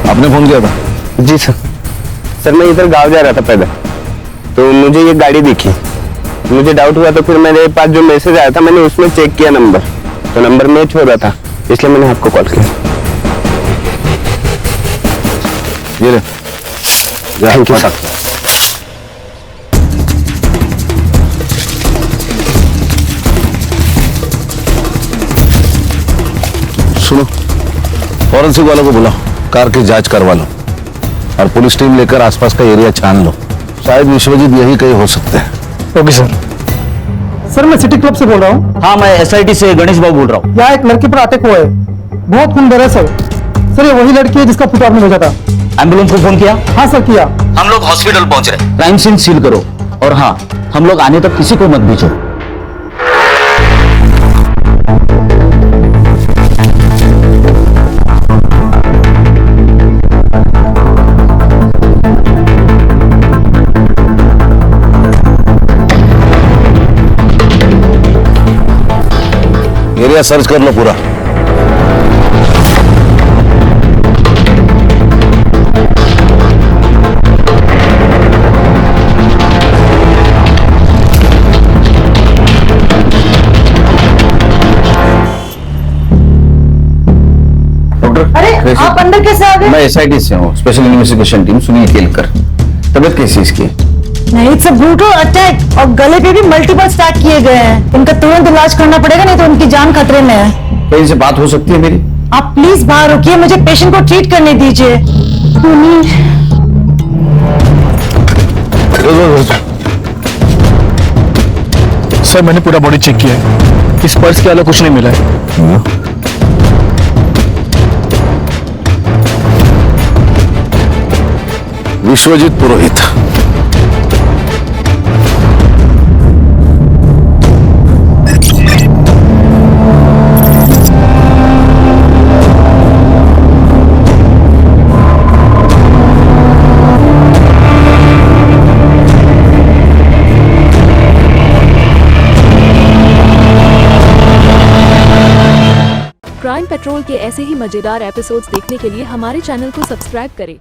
आपने फोन किया था?
जी सर। सर मैं इधर गांव जा रहा था पैदल, तो मुझे ये गाड़ी दिखी, मुझे डाउट हुआ, तो फिर मेरे पास जो मैसेज आया था मैंने उसमें चेक किया नंबर, तो नंबर मैच हो रहा था, इसलिए मैंने आपको कॉल किया।
ये ले,
थैंक यू सर।
सुनो, फॉरेंसिक वालों को बुलाओ, कार की जांच करवा लो और पुलिस टीम लेकर आसपास का एरिया छान लो। शायद विश्वजीत यही कहीं हो सकते हैं।
Okay sir. सर मैं सिटी क्लब से बोल रहा हूँ।
हाँ, मैं एसआईटी से गणेश बाबू बोल रहा हूँ।
यहाँ एक लड़की पर अटैक हुआ है, बहुत खून बह रहा है सर। सर ये वही लड़की है जिसका फोटो आपने भेजा था।
एम्बुलेंस को फोन किया?
हाँ सर किया।
हम लोग हॉस्पिटल पहुंच रहे हैं। क्राइम सीन सील करो और हाँ, हम लोग आने तक किसी को मत भेजो।
एरिया सर्च कर लो पूरा।
अरे आप अंदर कैसे आ गए?
मैं एसआईटी से हूँ, special investigation team, Sunil Kelkar. तबीयत कैसी इसकी?
नहीं, इट्स अ ब्रूटल अटैक और गले पे भी मल्टीपल स्टैक किए गए हैं। इनका तुरंत इलाज करना पड़ेगा, नहीं तो उनकी जान खतरे में है।
कहीं से बात हो सकती है मेरी?
आप प्लीज बाहर रुकिए, मुझे पेशेंट को ट्रीट करने दीजिए।
सर मैंने पूरा बॉडी चेक किया है, इस पर्स के अलावा कुछ नहीं मिला है।
विश्वजीत पुरोहित।
क्राइम पेट्रोल के ऐसे ही मजेदार एपिसोड्स देखने के लिए हमारे चैनल को सब्सक्राइब करें